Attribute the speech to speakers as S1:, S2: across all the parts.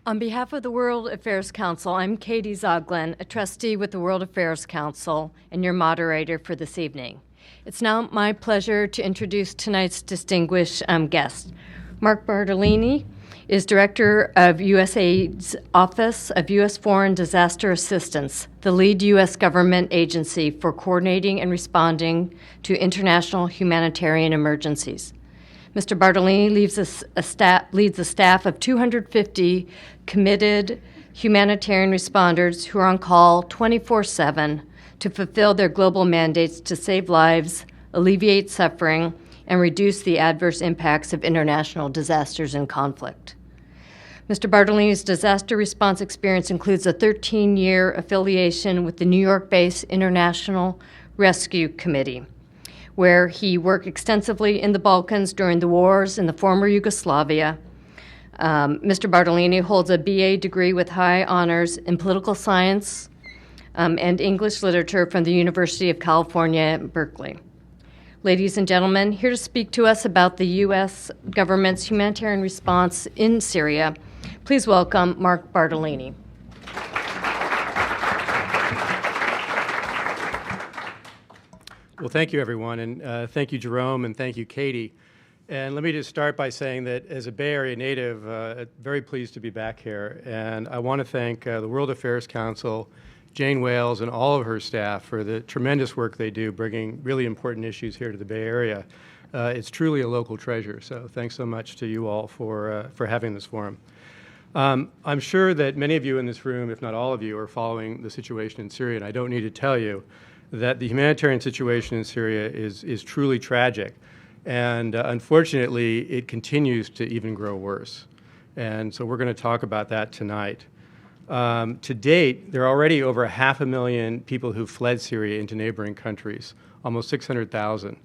S1: On behalf of the World Affairs Council, I'm Katie Zoglin, a trustee with the World Affairs Council and your moderator for this evening. It's now my pleasure to introduce tonight's distinguished guest. Mark Bartolini is Director of USAID's Office of U.S. Foreign Disaster Assistance, the lead U.S. government agency for coordinating and responding to international humanitarian emergencies. Mr. Bartolini leads a staff of 250 committed humanitarian responders who are on call 24/7 to fulfill their global mandates to save lives, alleviate suffering, and reduce the adverse impacts of international disasters and conflict. Mr. Bartolini's disaster response experience includes a 13-year affiliation with the New York-based International Rescue Committee, where he worked extensively in the Balkans during the wars in the former Yugoslavia. Mr. Bartolini holds a BA degree with high honors in political science and English literature from the University of California, Berkeley. Ladies and gentlemen, here to speak to us about the U.S. government's humanitarian response in Syria, please welcome Mark Bartolini.
S2: Well, thank you, everyone, and thank you, Jerome, and thank you, Katie. And let me just start by saying that as a Bay Area native, very pleased to be back here. And I want to thank the World Affairs Council, Jane Wales, and all of her staff for the tremendous work they do bringing really important issues here to the Bay Area. It's truly a local treasure, so thanks so much to you all for having this forum. I'm sure that many of you in this room, if not all of you, are following the situation in Syria, and I don't need to tell you that the humanitarian situation in Syria is truly tragic. And unfortunately, it continues to even grow worse. And so we're going to talk about that tonight. To date, there are already over 500,000 people who fled Syria into neighboring countries, almost 600,000.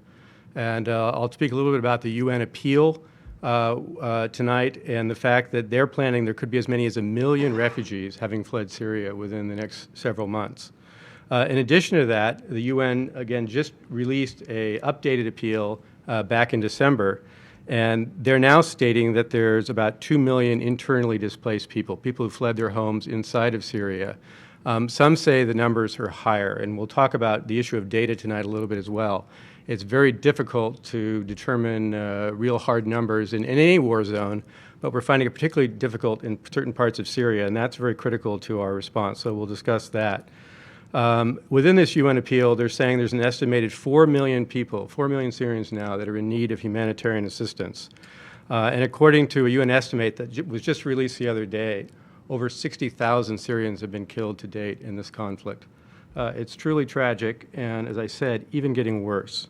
S2: And I'll speak a little bit about the UN appeal tonight and the fact that they're planning there could be as many as 1 million refugees having fled Syria within the next several months. In addition to that, the UN, again, just released an updated appeal back in December, and they're now stating that there's about 2 million internally displaced people who fled their homes inside of Syria. Some say the numbers are higher, and we'll talk about the issue of data tonight a little bit as well. It's very difficult to determine real hard numbers in any war zone, but we're finding it particularly difficult in certain parts of Syria, and that's very critical to our response, so we'll discuss that. Within this UN appeal, they're saying there's an estimated 4 million people, 4 million Syrians now, that are in need of humanitarian assistance. And according to a UN estimate that was just released the other day, over 60,000 Syrians have been killed to date in this conflict. It's truly tragic, and as I said, even getting worse.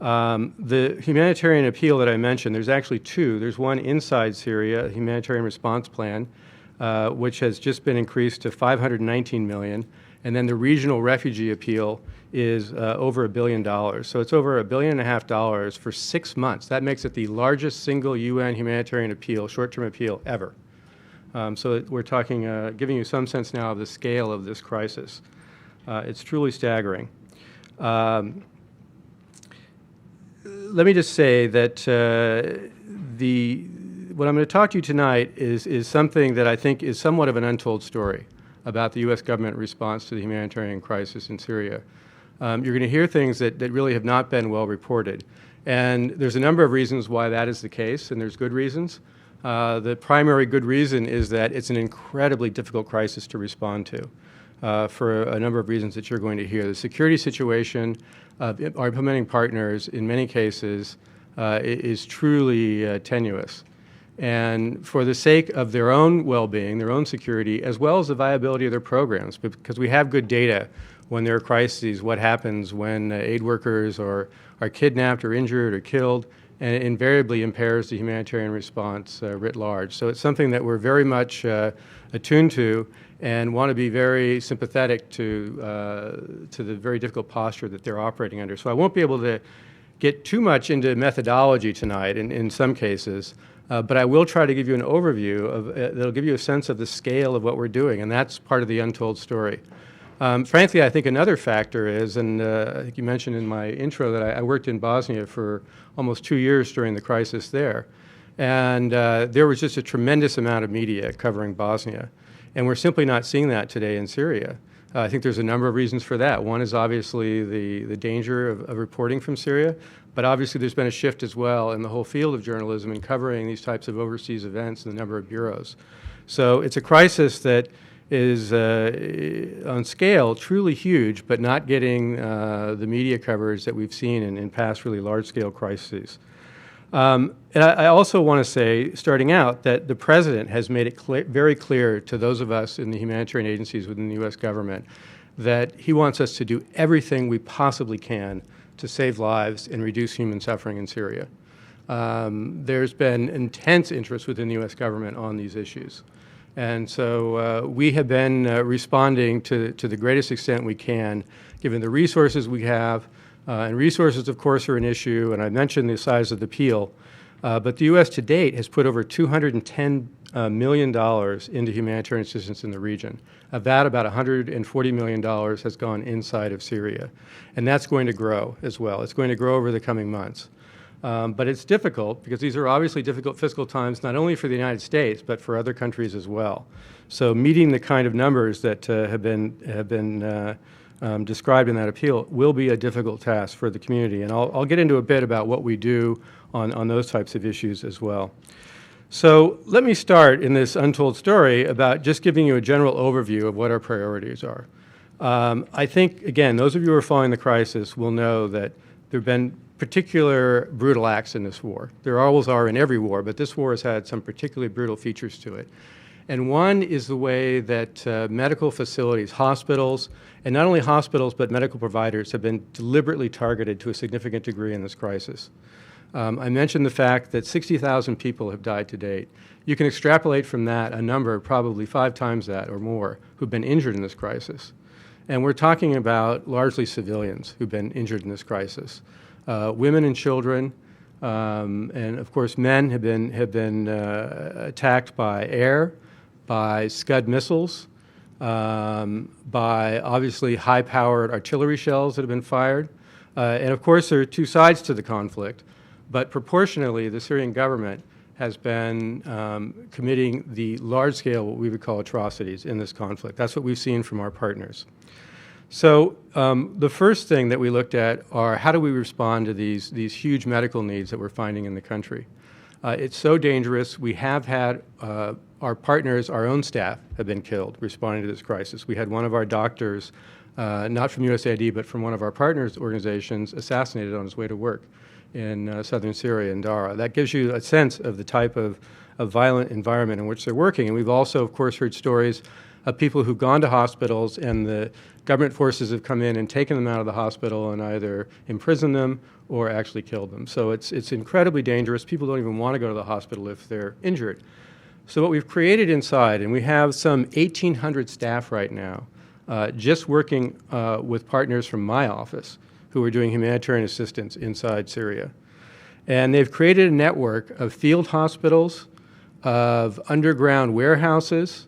S2: The humanitarian appeal that I mentioned, there's actually two. There's one inside Syria, a humanitarian response plan, which has just been increased to $519 million. And then the regional refugee appeal is over $1 billion. So it's over $1.5 billion for 6 months. That makes it the largest single UN humanitarian appeal, short-term appeal, ever. So we're talking, giving you some sense now of the scale of this crisis. It's truly staggering. Let me just say that what I'm going to talk to you tonight is something that I think is somewhat of an untold story about the U.S. government response to the humanitarian crisis in Syria. You're going to hear things that really have not been well reported. And there's a number of reasons why that is the case, and there's good reasons. The primary good reason is that it's an incredibly difficult crisis to respond to for a number of reasons that you're going to hear. The security situation of our implementing partners, in many cases, is truly tenuous. And for the sake of their own well-being, their own security, as well as the viability of their programs, because we have good data when there are crises, what happens when aid workers are kidnapped or injured or killed, and it invariably impairs the humanitarian response writ large. So it's something that we're very much attuned to and want to be very sympathetic to the very difficult posture that they're operating under. So I won't be able to get too much into methodology tonight in some cases, but I will try to give you an overview that'll give you a sense of the scale of what we're doing, and that's part of the untold story. Frankly, I think another factor is, and I think you mentioned in my intro that I worked in Bosnia for almost 2 years during the crisis there, And there was just a tremendous amount of media covering Bosnia. And we're simply not seeing that today in Syria. I think there's a number of reasons for that. One is obviously the danger of reporting from Syria, but obviously there's been a shift as well in the whole field of journalism in covering these types of overseas events in the number of bureaus. So it's a crisis that is on scale truly huge, but not getting the media coverage that we've seen in past really large-scale crises. And I also want to say, starting out, that the President has made it very clear to those of us in the humanitarian agencies within the U.S. government that he wants us to do everything we possibly can to save lives and reduce human suffering in Syria. There's been intense interest within the U.S. government on these issues. And so we have been responding to the greatest extent we can, given the resources we have. And resources, of course, are an issue, and I mentioned the size of the appeal. But the U.S. to date has put over $210 million into humanitarian assistance in the region. Of that, about $140 million has gone inside of Syria. And that's going to grow as well. It's going to grow over the coming months. But it's difficult because these are obviously difficult fiscal times, not only for the United States, but for other countries as well. So meeting the kind of numbers that have been described in that appeal will be a difficult task for the community. And I'll get into a bit about what we do on those types of issues as well. So let me start in this untold story about just giving you a general overview of what our priorities are. I think, again, those of you who are following the crisis will know that there have been particular brutal acts in this war. There always are in every war, but this war has had some particularly brutal features to it. And one is the way that medical facilities, hospitals, and not only hospitals but medical providers have been deliberately targeted to a significant degree in this crisis. I mentioned the fact that 60,000 people have died to date. You can extrapolate from that a number, probably 5 times that or more, who've been injured in this crisis. And we're talking about largely civilians who've been injured in this crisis. Women and children, and of course men have been attacked by air, by Scud missiles, by obviously high-powered artillery shells that have been fired. And of course there are 2 sides to the conflict, but proportionally the Syrian government has been committing the large-scale, what we would call atrocities in this conflict. That's what we've seen from our partners. So the first thing that we looked at are how do we respond to these huge medical needs that we're finding in the country. It's so dangerous. We have had our partners, our own staff, have been killed responding to this crisis. We had one of our doctors, not from USAID, but from one of our partners' organizations, assassinated on his way to work in southern Syria, in Dara. That gives you a sense of the type of violent environment in which they're working. And we've also, of course, heard stories of people who've gone to hospitals and the government forces have come in and taken them out of the hospital and either imprisoned them or actually killed them. So it's incredibly dangerous. People don't even want to go to the hospital if they're injured. So what we've created inside, and we have some 1,800 staff right now, just working with partners from my office who are doing humanitarian assistance inside Syria. And they've created a network of field hospitals, of underground warehouses.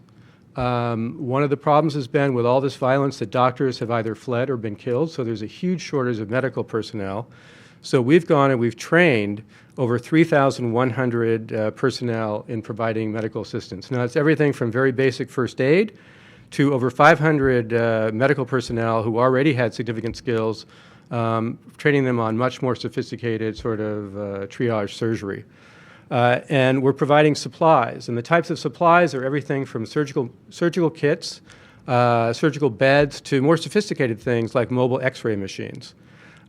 S2: One of the problems has been with all this violence that doctors have either fled or been killed, so there's a huge shortage of medical personnel. So we've gone and we've trained over 3,100 personnel in providing medical assistance. Now, it's everything from very basic first aid to over 500 medical personnel who already had significant skills, training them on much more sophisticated sort of triage surgery. And we're providing supplies. And the types of supplies are everything from surgical kits, surgical beds, to more sophisticated things like mobile x-ray machines.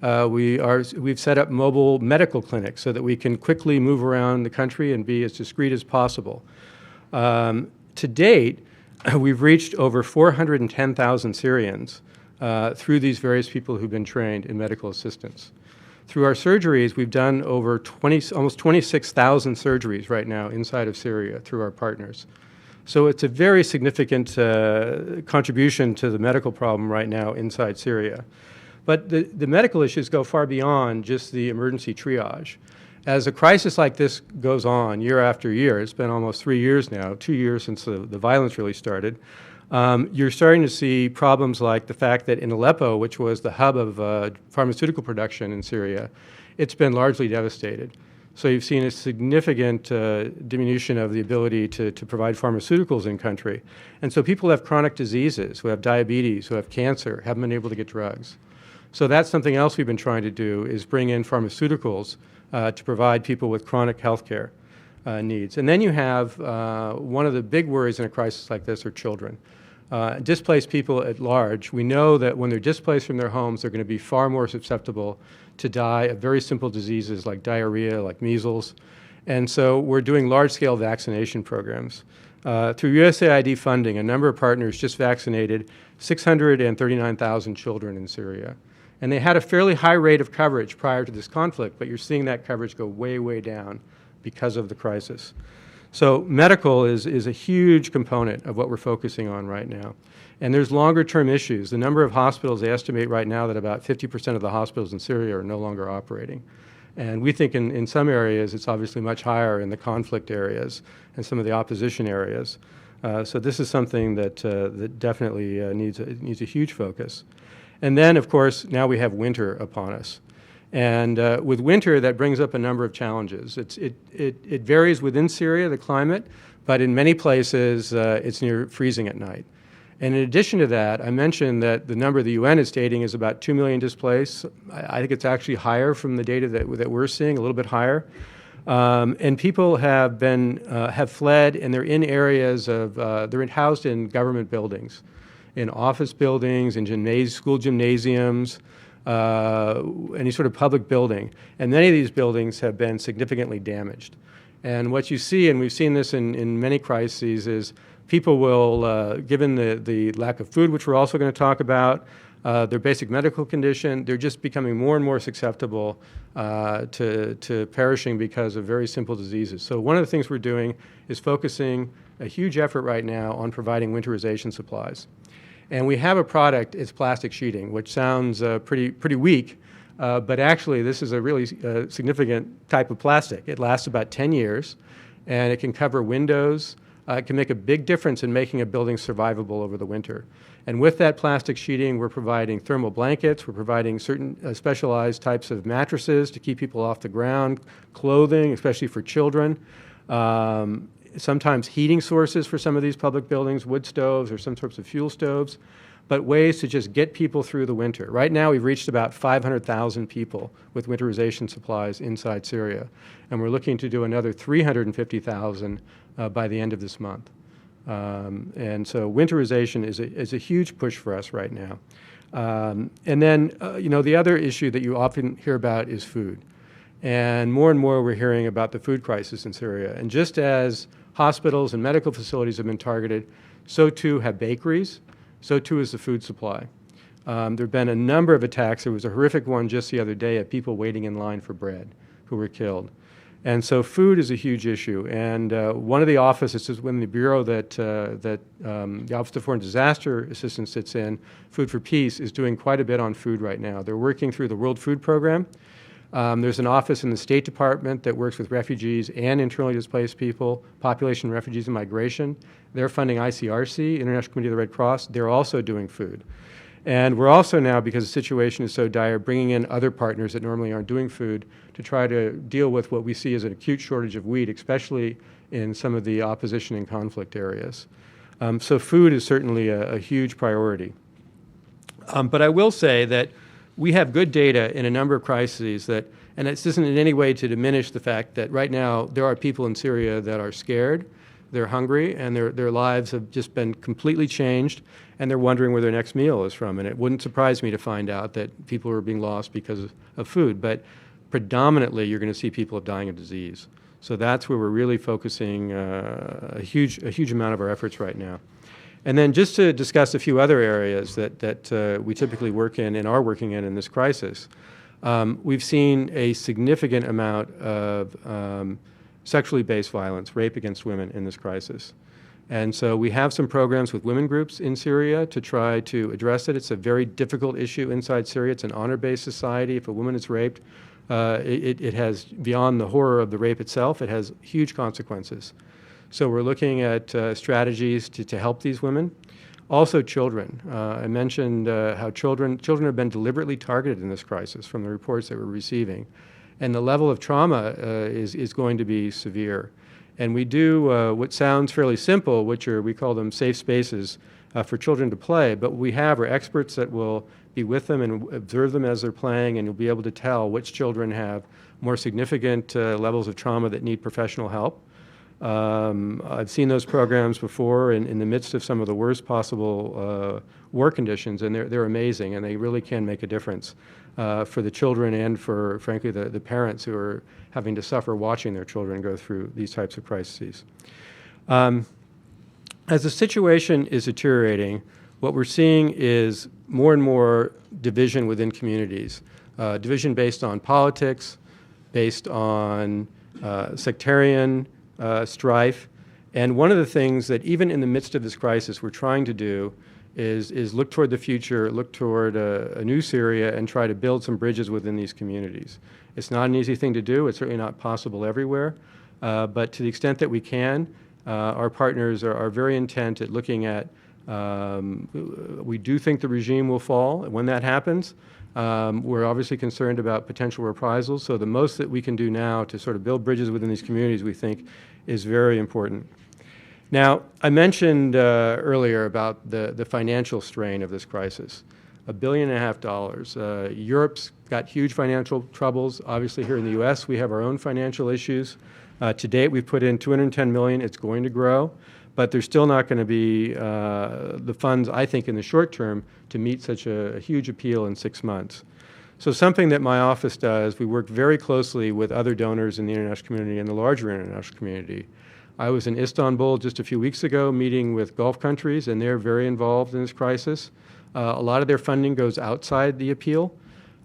S2: We've set up mobile medical clinics so that we can quickly move around the country and be as discreet as possible. To date, we've reached over 410,000 Syrians through these various people who've been trained in medical assistance. Through our surgeries, we've done over almost 26,000 surgeries right now inside of Syria through our partners. So it's a very significant contribution to the medical problem right now inside Syria. But the medical issues go far beyond just the emergency triage. As a crisis like this goes on year after year, it's been almost 3 years now, 2 years since the violence really started, you're starting to see problems like the fact that in Aleppo, which was the hub of pharmaceutical production in Syria, it's been largely devastated. So you've seen a significant diminution of the ability to provide pharmaceuticals in country. And so people who have chronic diseases, who have diabetes, who have cancer, haven't been able to get drugs. So that's something else we've been trying to do, is bring in pharmaceuticals to provide people with chronic health care needs. And then you have one of the big worries in a crisis like this are children. Displaced people at large, we know that when they're displaced from their homes, they're going to be far more susceptible to die of very simple diseases like diarrhea, like measles. And so we're doing large-scale vaccination programs. Through USAID funding, a number of partners just vaccinated 639,000 children in Syria. And they had a fairly high rate of coverage prior to this conflict, but you're seeing that coverage go way, way down because of the crisis. So medical is a huge component of what we're focusing on right now. And there's longer-term issues. The number of hospitals, they estimate right now that about 50% of the hospitals in Syria are no longer operating. And we think in some areas it's obviously much higher in the conflict areas and some of the opposition areas. So this is something that definitely needs a huge focus. And then, of course, now we have winter upon us. And with winter, that brings up a number of challenges. It varies within Syria, the climate, but in many places it's near freezing at night. And in addition to that, I mentioned that the number the UN is stating is about 2 million displaced. I think it's actually higher from the data that we're seeing, a little bit higher. And people have fled, and they're in areas of, they're housed in government buildings, in office buildings, in school gymnasiums, any sort of public building. And many of these buildings have been significantly damaged. And what you see, and we've seen this in many crises, is people will, given the lack of food, which we're also going to talk about, their basic medical condition, they're just becoming more and more susceptible to perishing because of very simple diseases. So one of the things we're doing is focusing a huge effort right now on providing winterization supplies. And we have a product, it's plastic sheeting, which sounds pretty weak, but actually this is a really significant type of plastic. It lasts about 10 years, and it can cover windows. It can make a big difference in making a building survivable over the winter. And with that plastic sheeting, we're providing thermal blankets, we're providing certain specialized types of mattresses to keep people off the ground, clothing, especially for children, sometimes heating sources for some of these public buildings, wood stoves or some sorts of fuel stoves, but ways to just get people through the winter. Right now, we've reached about 500,000 people with winterization supplies inside Syria, and we're looking to do another 350,000 by the end of this month. And so winterization is a huge push for us right now. And then, the other issue that you often hear about is food. And more we're hearing about the food crisis in Syria. And just as hospitals and medical facilities have been targeted, so too have bakeries, so too is the food supply. There have been a number of attacks. There was a horrific one just the other day of people waiting in line for bread who were killed. And so food is a huge issue. And one of the offices is when the bureau that the Office of Foreign Disaster Assistance sits in, Food for Peace, is doing quite a bit on food right now. They're working through the World Food Program. There's an office in the State Department that works with refugees and internally displaced people, population, refugees, and migration. They're funding ICRC, International Committee of the Red Cross. They're also doing food. And we're also now, because the situation is so dire, bringing in other partners that normally aren't doing food to try to deal with what we see as an acute shortage of wheat, especially in some of the opposition and conflict areas. So food is certainly a huge priority. But I will say that we have good data in a number of crises that, and this isn't in any way to diminish the fact that right now there are people in Syria that are scared, they're hungry, and their lives have just been completely changed, and they're wondering where their next meal is from. And it wouldn't surprise me to find out that people are being lost because of food, but predominantly you're going to see people dying of disease. So that's where we're really focusing a huge amount of our efforts right now. And then just to discuss a few other areas that we typically work in and are working in this crisis, we've seen a significant amount of sexually based violence, rape against women in this crisis. And so we have some programs with women groups in Syria to try to address it. It's a very difficult issue inside Syria. It's an honor-based society. If a woman is raped, it has, beyond the horror of the rape itself, it has huge consequences. So we're looking at strategies to help these women. Also children. I mentioned how children have been deliberately targeted in this crisis from the reports that we're receiving. and the level of trauma is going to be severe. And we do what sounds fairly simple, which we call them safe spaces for children to play, but what we have are experts that will be with them and observe them as they're playing, and you'll be able to tell which children have more significant levels of trauma that need professional help. I've seen those programs before in the midst of some of the worst possible war conditions, and they're amazing, and they really can make a difference for the children and for, frankly, the parents who are having to suffer watching their children go through these types of crises. As the situation is deteriorating, what we're seeing is more and more division within communities, division based on politics, based on sectarian strife. And one of the things that even in the midst of this crisis we're trying to do is look toward the future, look toward a new Syria, and try to build some bridges within these communities. It's not an easy thing to do. It's certainly not possible everywhere. But to the extent that we can, our partners are very intent at looking at, we do think the regime will fall. When that happens, we're obviously concerned about potential reprisals. So the most that we can do now to sort of build bridges within these communities, we think, is very important. Now, I mentioned earlier about the financial strain of this crisis. $1.5 billion. Europe's got huge financial troubles. Obviously, here in the U.S., we have our own financial issues. To date, we've put in $210 million. It's going to grow, but there's still not going to be the funds, I think, in the short term to meet such a huge appeal in 6 months. So something that my office does, we work very closely with other donors in the international community and the larger international community. I was in Istanbul just a few weeks ago meeting with Gulf countries, and they're very involved in this crisis. A lot of their funding goes outside the appeal,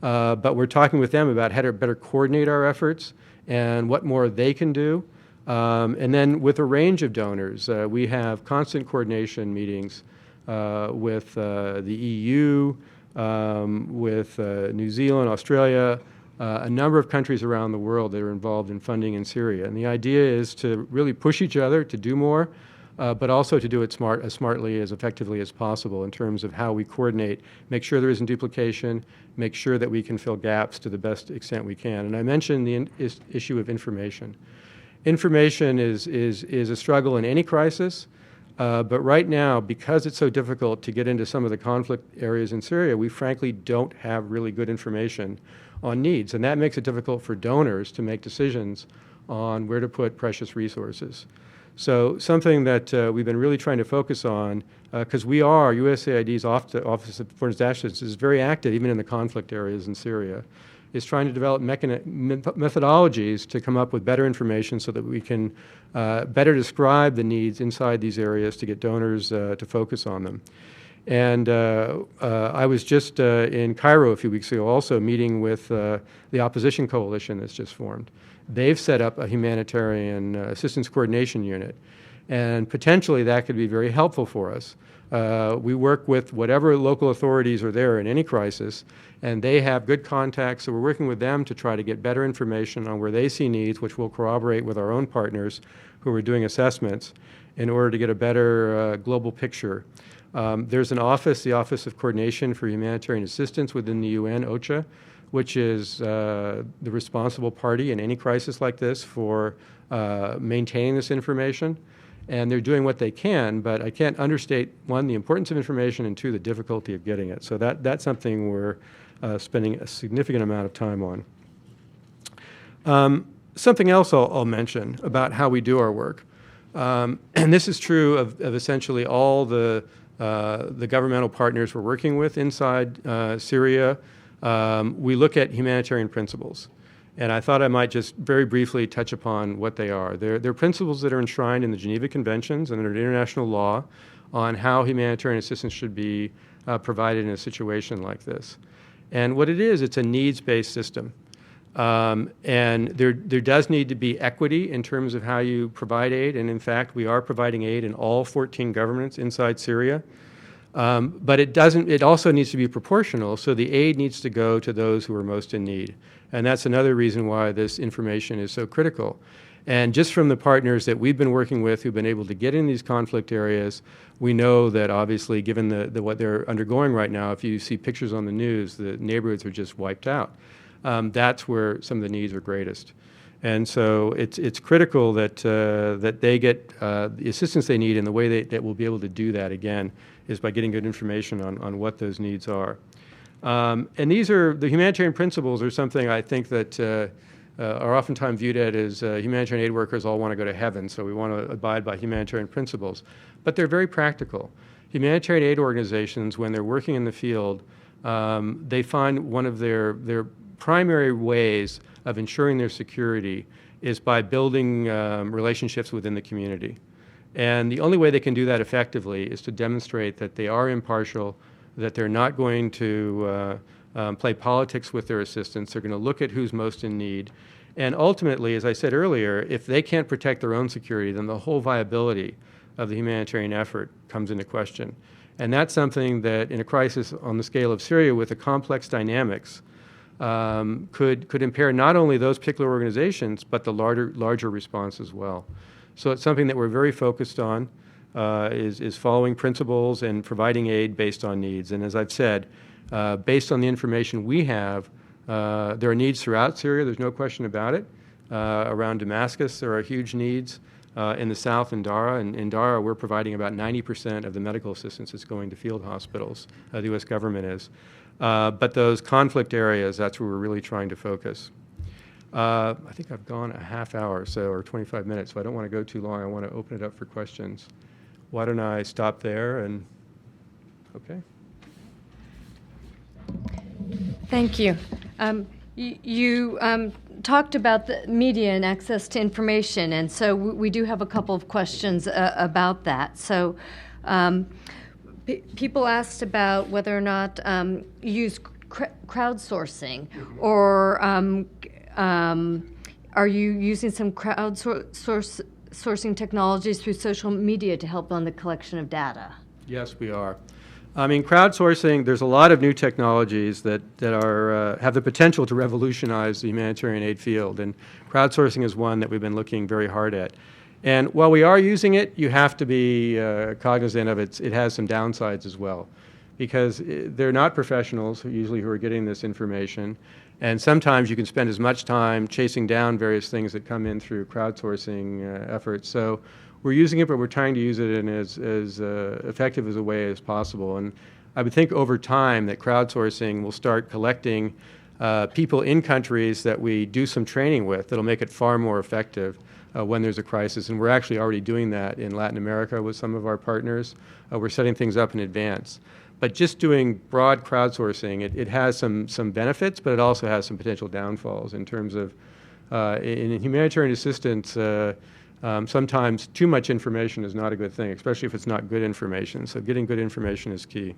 S2: but we're talking with them about how to better coordinate our efforts and what more they can do. And then with a range of donors, we have constant coordination meetings with the EU, with New Zealand, Australia, a number of countries around the world that are involved in funding in Syria. And the idea is to really push each other to do more, but also to do it as smartly, as effectively as possible in terms of how we coordinate, make sure there isn't duplication, make sure that we can fill gaps to the best extent we can. And I mentioned the issue of information. Information is a struggle in any crisis, but right now, because it's so difficult to get into some of the conflict areas in Syria, we frankly don't have really good information on needs, and that makes it difficult for donors to make decisions on where to put precious resources. So something that we've been really trying to focus on, because USAID's Office of Foreign Assistance is very active even in the conflict areas in Syria, is trying to develop methodologies to come up with better information so that we can better describe the needs inside these areas to get donors to focus on them. And I was just in Cairo a few weeks ago also meeting with the opposition coalition that's just formed. They've set up a humanitarian assistance coordination unit, and potentially that could be very helpful for us. We work with whatever local authorities are there in any crisis, and they have good contacts, so we're working with them to try to get better information on where they see needs, which we'll corroborate with our own partners who are doing assessments in order to get a better global picture. There's an office, the Office of Coordination for Humanitarian Assistance within the UN, OCHA, which is the responsible party in any crisis like this for maintaining this information. And they're doing what they can, but I can't understate, one, the importance of information, and two, the difficulty of getting it. So that's something we're spending a significant amount of time on. Something else I'll mention about how we do our work, and this is true of essentially all the governmental partners we're working with inside Syria. We look at humanitarian principles. And I thought I might just very briefly touch upon what they are. They're principles that are enshrined in the Geneva Conventions and under international law on how humanitarian assistance should be provided in a situation like this. And what it is, it's a needs-based system. And there does need to be equity in terms of how you provide aid. And in fact, we are providing aid in all 14 governments inside Syria. But it also needs to be proportional, so the aid needs to go to those who are most in need. And that's another reason why this information is so critical. And just from the partners that we've been working with who've been able to get in these conflict areas, we know that obviously given what they're undergoing right now, if you see pictures on the news, the neighborhoods are just wiped out. that's where some of the needs are greatest. And so it's critical that that they get the assistance they need, and the way that we'll be able to do that, again, is by getting good information on what those needs are. And these are, the humanitarian principles are something I think that are oftentimes viewed as humanitarian aid workers all want to go to heaven, so we want to abide by humanitarian principles. But they're very practical. Humanitarian aid organizations, when they're working in the field, they find one of their primary ways of ensuring their security is by building relationships within the community. And the only way they can do that effectively is to demonstrate that they are impartial, that they're not going to play politics with their assistance. They're going to look at who's most in need. And ultimately, as I said earlier, if they can't protect their own security, then the whole viability of the humanitarian effort comes into question. And that's something that, in a crisis on the scale of Syria with the complex dynamics, could impair not only those particular organizations, but the larger response as well. So it's something that we're very focused on, is following principles and providing aid based on needs. And as I've said, based on the information we have, there are needs throughout Syria, there's no question about it. Around Damascus, there are huge needs. In the south, in Dara. And in Dara, we're providing about 90% of the medical assistance that's going to field hospitals, the U.S. government is. But those conflict areas, that's where we're really trying to focus. I think I've gone a half hour or so, or 25 minutes, so I don't want to go too long. I want to open it up for questions. Why don't I stop there and, okay.
S1: Thank you. You talked about the media and access to information, and so we do have a couple of questions about that. So people asked about whether or not you use crowdsourcing, or are you using some crowdsourcing technologies through social media to help on the collection of data?
S2: Yes, we are. I mean, crowdsourcing, there's a lot of new technologies that are, have the potential to revolutionize the humanitarian aid field, and crowdsourcing is one that we've been looking very hard at. And while we are using it, you have to be cognizant of it has some downsides as well, because they're not professionals usually who are getting this information, and sometimes you can spend as much time chasing down various things that come in through crowdsourcing efforts. So we're using it, but we're trying to use it in as effective as a way as possible. And I would think over time that crowdsourcing will start collecting people in countries that we do some training with that'll make it far more effective when there's a crisis. And we're actually already doing that in Latin America with some of our partners. We're setting things up in advance. But just doing broad crowdsourcing, it has some benefits, but it also has some potential downfalls in terms of, in humanitarian assistance, sometimes too much information is not a good thing, especially if it's not good information. So getting good information is key.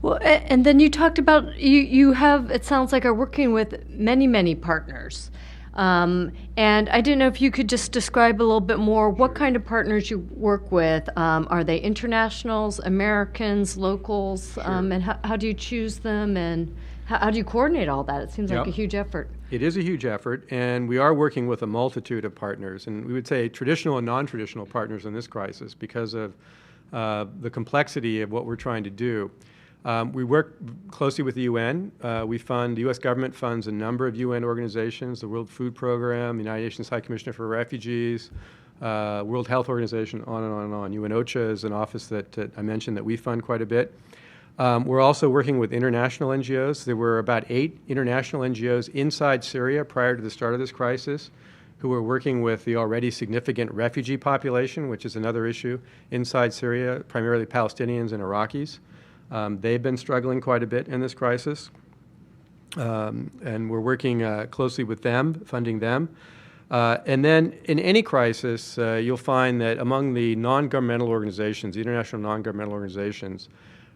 S1: Well, and then you talked about, you have, it sounds like, are working with many partners. And I didn't know if you could just describe a little bit more what kind of partners you work with. Are they internationals, Americans, locals?
S2: Sure.
S1: And how do you choose them, and how do you coordinate all that? It seems like a huge effort.
S2: It is a huge effort, and we are working with a multitude of partners, and we would say traditional and non-traditional partners in this crisis because of the complexity of what we're trying to do. We work closely with the UN. The U.S. government funds a number of UN organizations, the World Food Program, the United Nations High Commissioner for Refugees, World Health Organization, on and on and on. UN OCHA is an office that I mentioned that we fund quite a bit. We're also working with international NGOs. There were about 8 international NGOs inside Syria prior to the start of this crisis who were working with the already significant refugee population, which is another issue inside Syria, primarily Palestinians and Iraqis. They've been struggling quite a bit in this crisis, and we're working closely with them, funding them. And then in any crisis, you'll find that among the non-governmental organizations, the international non-governmental organizations,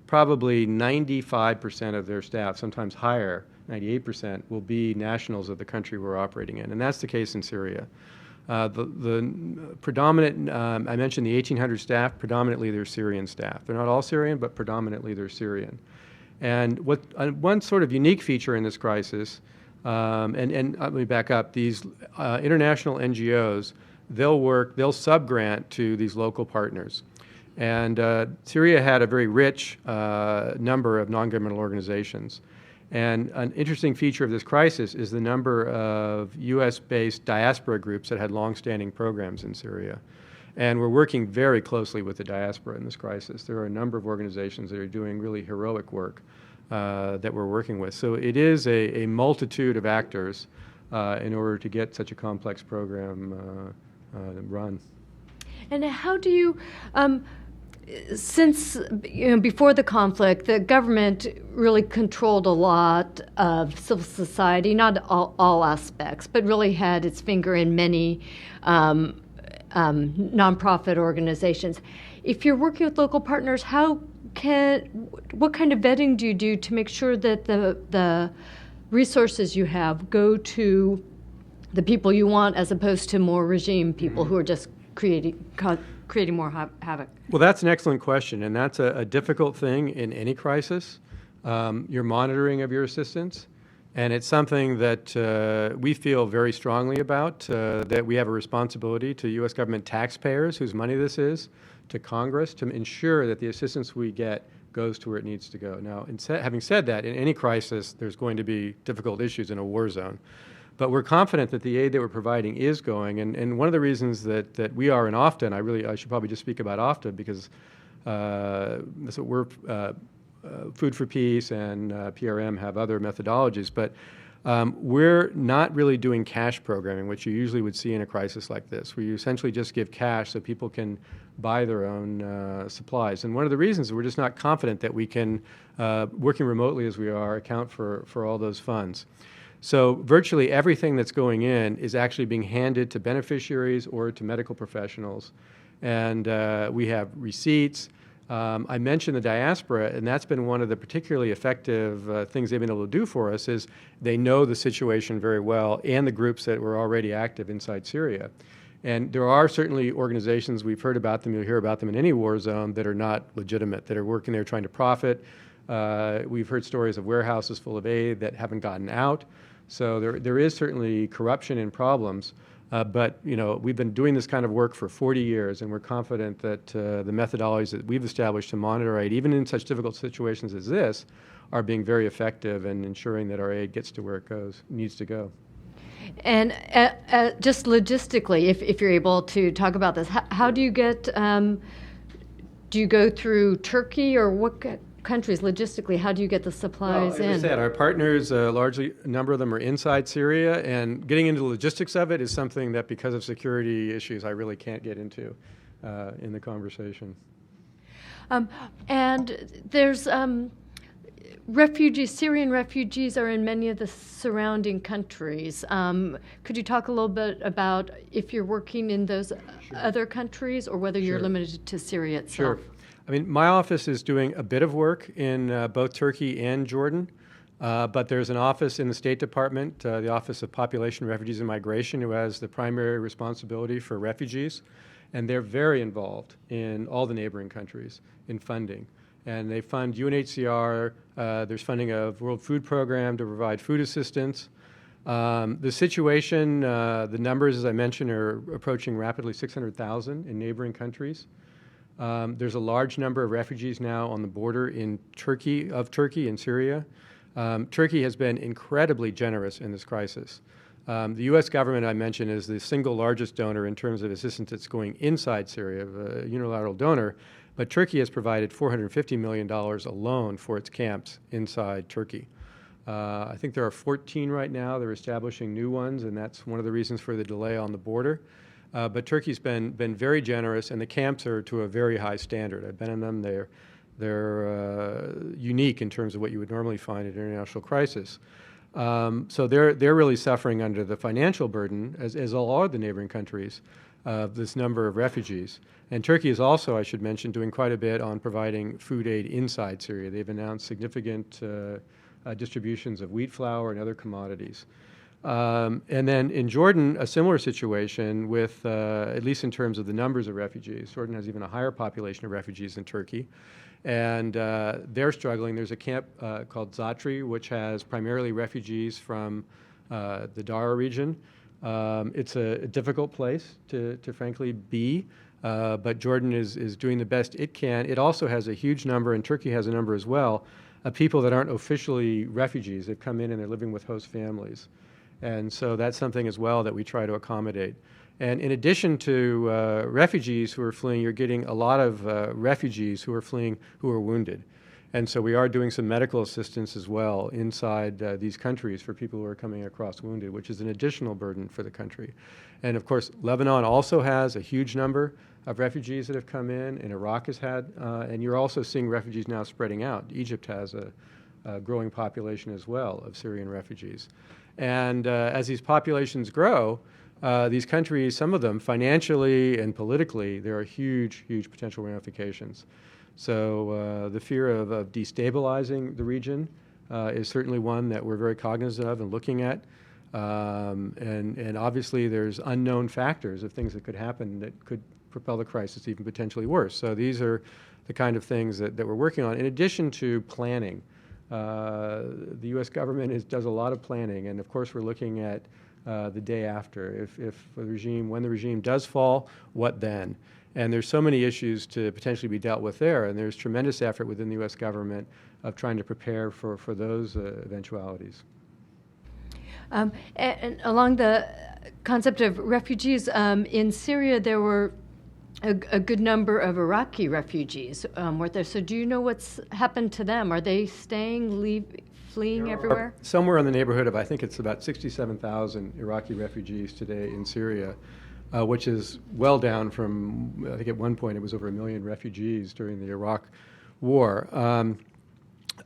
S2: probably 95% of their staff, sometimes higher, 98%, will be nationals of the country we're operating in. And that's the case in Syria. The predominant, I mentioned the 1,800 staff, predominantly they're Syrian staff. They're not all Syrian, but predominantly they're Syrian. And one sort of unique feature in this crisis, and let me back up, these international NGOs, they'll subgrant to these local partners. And Syria had a very rich number of non-governmental organizations. And an interesting feature of this crisis is the number of U.S.-based diaspora groups that had long-standing programs in Syria. And we're working very closely with the diaspora in this crisis. There are a number of organizations that are doing really heroic work that we're working with. So it is a multitude of actors in order to get such a complex program run.
S1: And how do you, since before the conflict, the government really controlled a lot of civil society, not all aspects, but really had its finger in many nonprofit organizations. If you're working with local partners, what kind of vetting do you do to make sure that the resources you have go to the people you want, as opposed to more regime people who are just creating more havoc?
S2: Well, that's an excellent question, and that's a difficult thing in any crisis, your monitoring of your assistance. And it's something that we feel very strongly about, that we have a responsibility to U.S. government taxpayers, whose money this is, to Congress, to ensure that the assistance we get goes to where it needs to go. Now, having said that, in any crisis, there's going to be difficult issues in a war zone. But we're confident that the aid that we're providing is going. And one of the reasons that we are in OFTA, and I should probably just speak about OFTA because that's what we're Food for Peace and PRM have other methodologies, but we're not really doing cash programming, which you usually would see in a crisis like this, where you essentially just give cash so people can buy their own supplies. And one of the reasons is we're just not confident that we can, working remotely as we are, account for all those funds. So virtually everything that's going in is actually being handed to beneficiaries or to medical professionals. And we have receipts. I mentioned the diaspora, and that's been one of the particularly effective things they've been able to do for us is they know the situation very well and the groups that were already active inside Syria. And there are certainly organizations, we've heard about them, you'll hear about them in any war zone, that are not legitimate, that are working there trying to profit. We've heard stories of warehouses full of aid that haven't gotten out. So there is certainly corruption and problems. But we've been doing this kind of work for 40 years, and we're confident that the methodologies that we've established to monitor aid, even in such difficult situations as this, are being very effective in ensuring that our aid gets to where it needs to go.
S1: And just logistically, if you're able to talk about this, how do you get? Do you go through Turkey or what countries logistically? How do you get the supplies in?
S2: As I said, our partners, largely a number of them are inside Syria, and getting into the logistics of it is something that, because of security issues, I really can't get into in the conversation.
S1: And there's Syrian refugees are in many of the surrounding countries. Could you talk a little bit about if you're working in those other countries or whether you're limited to Syria itself?
S2: Sure. I mean, my office is doing a bit of work in both Turkey and Jordan, but there's an office in the State Department, the Office of Population, Refugees, and Migration, who has the primary responsibility for refugees, and they're very involved in all the neighboring countries in funding. And they fund UNHCR, there's funding of World Food Program to provide food assistance. The situation, the numbers, as I mentioned, are approaching rapidly 600,000 in neighboring countries. There's a large number of refugees now on the border in Turkey and Syria. Turkey has been incredibly generous in this crisis. The U.S. government, I mentioned, is the single largest donor in terms of assistance that's going inside Syria, a unilateral donor, but Turkey has provided $450 million alone for its camps inside Turkey. I think there are 14 right now. They're establishing new ones, and that's one of the reasons for the delay on the border. But Turkey's been very generous, and the camps are to a very high standard. I've been in them. They're unique in terms of what you would normally find in an international crisis. So they're really suffering under the financial burden, as all are the neighboring countries, of this number of refugees. And Turkey is also, I should mention, doing quite a bit on providing food aid inside Syria. They've announced significant distributions of wheat flour and other commodities. And then in Jordan, a similar situation with, at least in terms of the numbers of refugees. Jordan has even a higher population of refugees than Turkey. And they're struggling. There's a camp called Zatri, which has primarily refugees from the Dara region. It's a difficult place to frankly be, but Jordan is doing the best it can. It also has a huge number, and Turkey has a number as well, of people that aren't officially refugees. They've come in and they're living with host families. And so that's something as well that we try to accommodate. And in addition to refugees who are fleeing, you're getting a lot of refugees who are fleeing who are wounded. And so we are doing some medical assistance as well inside these countries for people who are coming across wounded, which is an additional burden for the country. And of course, Lebanon also has a huge number of refugees that have come in, and Iraq has had, and you're also seeing refugees now spreading out. Egypt has a growing population as well of Syrian refugees. And as these populations grow, these countries, some of them financially and politically, there are huge, huge potential ramifications. So the fear of destabilizing the region is certainly one that we're very cognizant of and looking at. And obviously there's unknown factors of things that could happen that could propel the crisis even potentially worse. So these are the kind of things that we're working on. In addition to planning, the U.S. government does a lot of planning, and of course we're looking at the day after. When the regime does fall, what then? And there's so many issues to potentially be dealt with there, and there's tremendous effort within the U.S. government of trying to prepare for those eventualities.
S1: And along the concept of refugees, in Syria there were a good number of Iraqi refugees, weren't there? So do you know what's happened to them? Are they staying, fleeing everywhere?
S2: Somewhere in the neighborhood of, I think it's about 67,000 Iraqi refugees today in Syria, which is well down from, I think at one point it was over 1 million refugees during the Iraq war.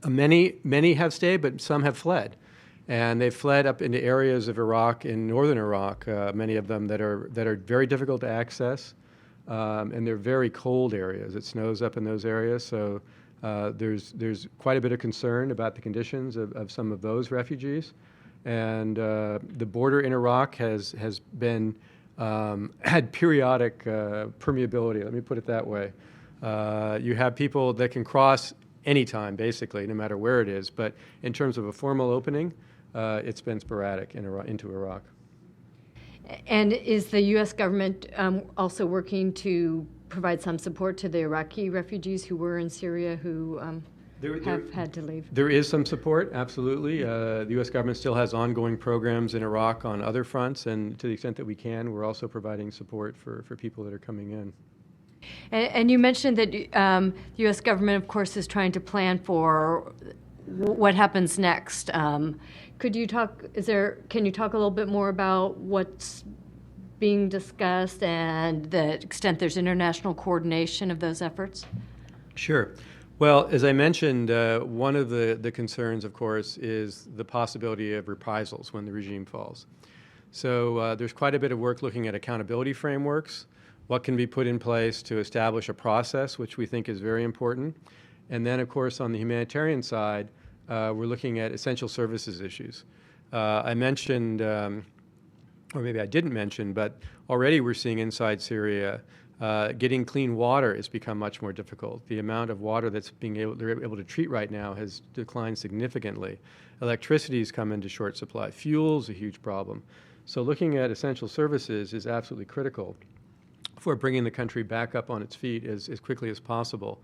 S2: Many have stayed, but some have fled. And they've fled up into areas of Iraq, in northern Iraq, many of them that are very difficult to access. And they're very cold areas. It snows up in those areas, so there's quite a bit of concern about the conditions of some of those refugees. And the border in Iraq has been had periodic permeability. Let me put it that way. You have people that can cross anytime, basically, no matter where it is. But in terms of a formal opening, it's been sporadic into Iraq.
S1: And is the U.S. government also working to provide some support to the Iraqi refugees who were in Syria who have had to leave?
S2: There is some support, absolutely. The U.S. government still has ongoing programs in Iraq on other fronts, and to the extent that we can, we're also providing support for people that are coming in.
S1: And you mentioned that the U.S. government, of course, is trying to plan for what happens next. Can you talk a little bit more about what's being discussed and the extent there's international coordination of those efforts?
S2: Sure. Well, as I mentioned, one of the concerns, of course, is the possibility of reprisals when the regime falls. So there's quite a bit of work looking at accountability frameworks, what can be put in place to establish a process, which we think is very important. And then, of course, on the humanitarian side, we're looking at essential services issues. I mentioned, or maybe I didn't mention, but already we're seeing inside Syria, getting clean water has become much more difficult. The amount of water they're able to treat right now has declined significantly. Electricity's come into short supply. Fuel's a huge problem. So looking at essential services is absolutely critical for bringing the country back up on its feet as quickly as possible.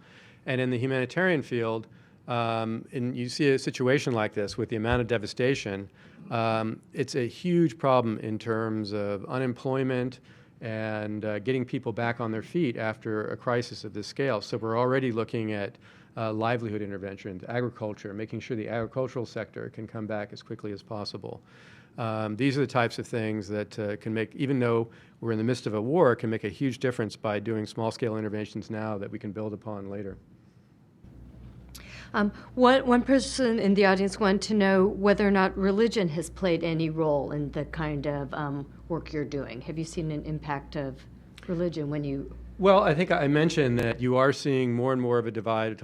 S2: And in the humanitarian field, and you see a situation like this with the amount of devastation, it's a huge problem in terms of unemployment and getting people back on their feet after a crisis of this scale. So we're already looking at livelihood interventions, agriculture, making sure the agricultural sector can come back as quickly as possible. These are the types of things that can make, even though we're in the midst of a war, can make a huge difference by doing small-scale interventions now that we can build upon later.
S1: One person in the audience wanted to know whether or not religion has played any role in the kind of work you're doing. Have you seen an impact of religion when you...
S2: Well, I think I mentioned that you are seeing more and more of a divide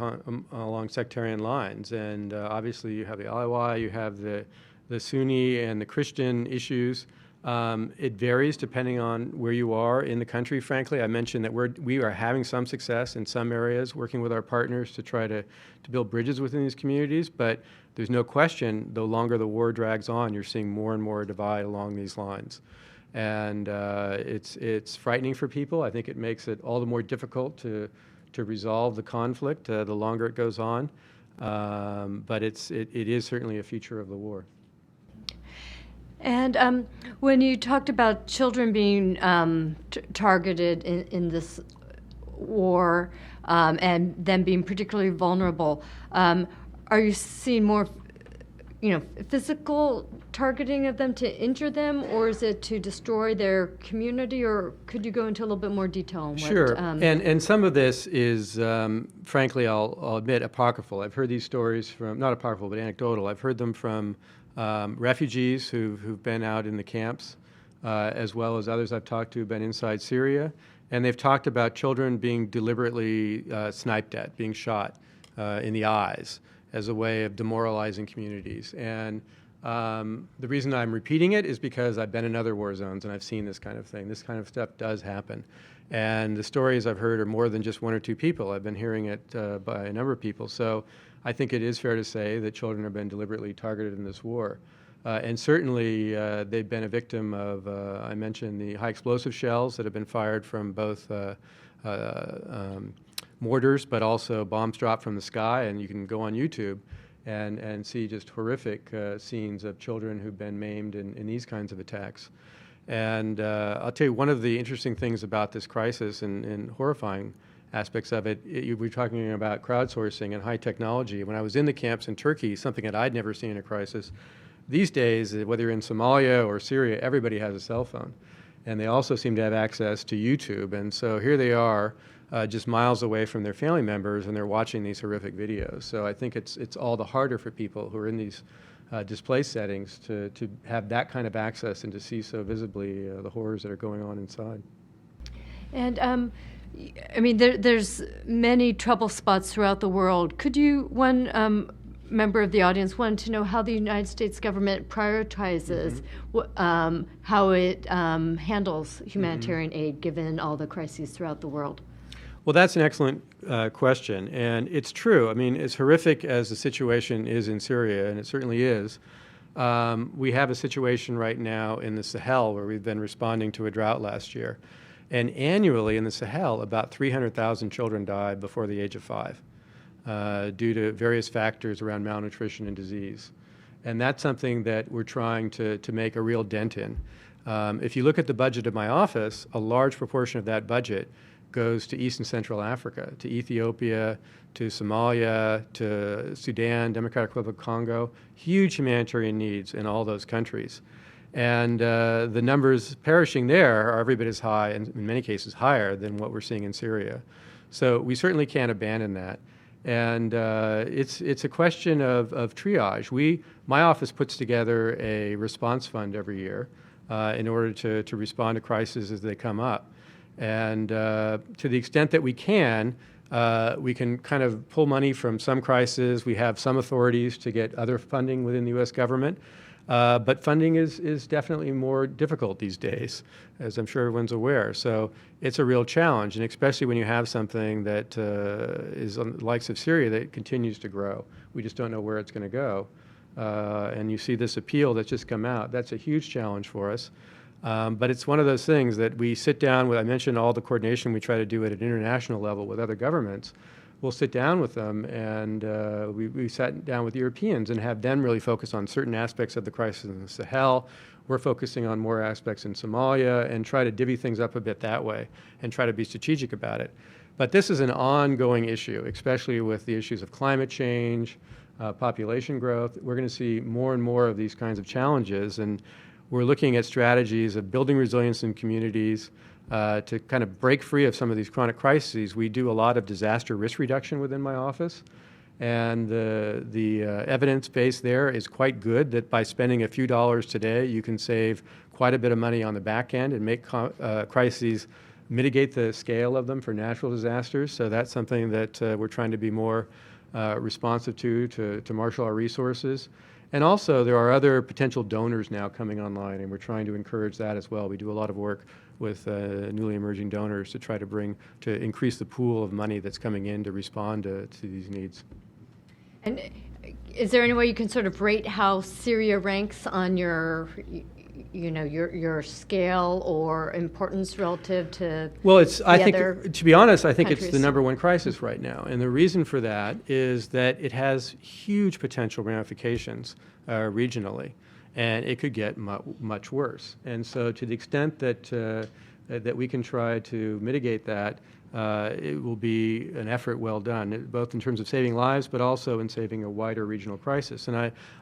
S2: along sectarian lines. And obviously you have the Alawi, you have the Sunni and the Christian issues. It varies depending on where you are in the country, frankly. I mentioned that we are having some success in some areas, working with our partners to try to build bridges within these communities, but there's no question, the longer the war drags on, you're seeing more and more divide along these lines. And it's frightening for people. I think it makes it all the more difficult to resolve the conflict the longer it goes on. But it is certainly a feature of the war.
S1: And when you talked about children being targeted in this war and them being particularly vulnerable, are you seeing more, physical targeting of them to injure them, or is it to destroy their community? Or could you go into a little bit more detail on what?
S2: Sure. And some of this is, frankly, I'll admit, apocryphal. I've heard these stories from, not apocryphal, but anecdotal. I've heard them from refugees who've been out in the camps, as well as others I've talked to who've been inside Syria. And they've talked about children being deliberately sniped at, being shot in the eyes as a way of demoralizing communities. And the reason I'm repeating it is because I've been in other war zones and I've seen this kind of thing. This kind of stuff does happen. And the stories I've heard are more than just one or two people. I've been hearing it by a number of people. So I think it is fair to say that children have been deliberately targeted in this war. And certainly they've been a victim of, I mentioned the high explosive shells that have been fired from both mortars, but also bombs dropped from the sky. And you can go on YouTube and see just horrific scenes of children who've been maimed in these kinds of attacks. And I'll tell you, one of the interesting things about this crisis and horrifying aspects of it, you were talking about crowdsourcing and high technology. When I was in the camps in Turkey, something that I'd never seen in a crisis, these days, whether you're in Somalia or Syria, everybody has a cell phone. And they also seem to have access to YouTube. And so here they are, just miles away from their family members, and they're watching these horrific videos. So I think it's all the harder for people who are in these displaced settings to have that kind of access and to see so visibly the horrors that are going on inside.
S1: And I mean, there's many trouble spots throughout the world. Could you, one member of the audience wanted to know how the United States government prioritizes how it handles humanitarian aid given all the crises throughout the world.
S2: Well, that's an excellent question, and it's true. I mean, as horrific as the situation is in Syria, and it certainly is, we have a situation right now in the Sahel where we've been responding to a drought last year. And annually in the Sahel, about 300,000 children die before the age of 5 due to various factors around malnutrition and disease. And that's something that we're trying to make a real dent in. If you look at the budget of my office, a large proportion of that budget goes to East and Central Africa, to Ethiopia, to Somalia, to Sudan, Democratic Republic of Congo, huge humanitarian needs in all those countries. And the numbers perishing there are every bit as high, and in many cases higher, than what we're seeing in Syria. So we certainly can't abandon that. And it's a question of triage. My office puts together a response fund every year in order to respond to crises as they come up. And to the extent that we can kind of pull money from some crises. We have some authorities to get other funding within the U.S. government. But funding is definitely more difficult these days, as I'm sure everyone's aware. So it's a real challenge, and especially when you have something that is on the likes of Syria that continues to grow. We just don't know where it's going to go. And you see this appeal that's just come out. That's a huge challenge for us. But it's one of those things that we sit down with. I mentioned all the coordination we try to do at an international level with other governments. We'll sit down with them, and we sat down with Europeans and have them really focus on certain aspects of the crisis in the Sahel. We're focusing on more aspects in Somalia and try to divvy things up a bit that way and try to be strategic about it. But this is an ongoing issue, especially with the issues of climate change, population growth. We're going to see more and more of these kinds of challenges, and we're looking at strategies of building resilience in communities, to kind of break free of some of these chronic crises. We do a lot of disaster risk reduction within my office, and the evidence base there is quite good that by spending a few dollars today, you can save quite a bit of money on the back end and make crises mitigate the scale of them for natural disasters. So that's something that we're trying to be more responsive to marshal our resources. And also, there are other potential donors now coming online, and we're trying to encourage that as well. We do a lot of work with newly emerging donors to try to increase the pool of money that's coming in to respond to these needs.
S1: And is there any way you can sort of rate how Syria ranks on your your scale or importance relative to
S2: Well,
S1: other
S2: to be honest, I think it's
S1: countries?
S2: the number one crisis right now. And the reason for that is that it has huge potential ramifications regionally, and it could get much worse. And so to the extent that we can try to mitigate that, it will be an effort well done, both in terms of saving lives, but also in saving a wider regional crisis. And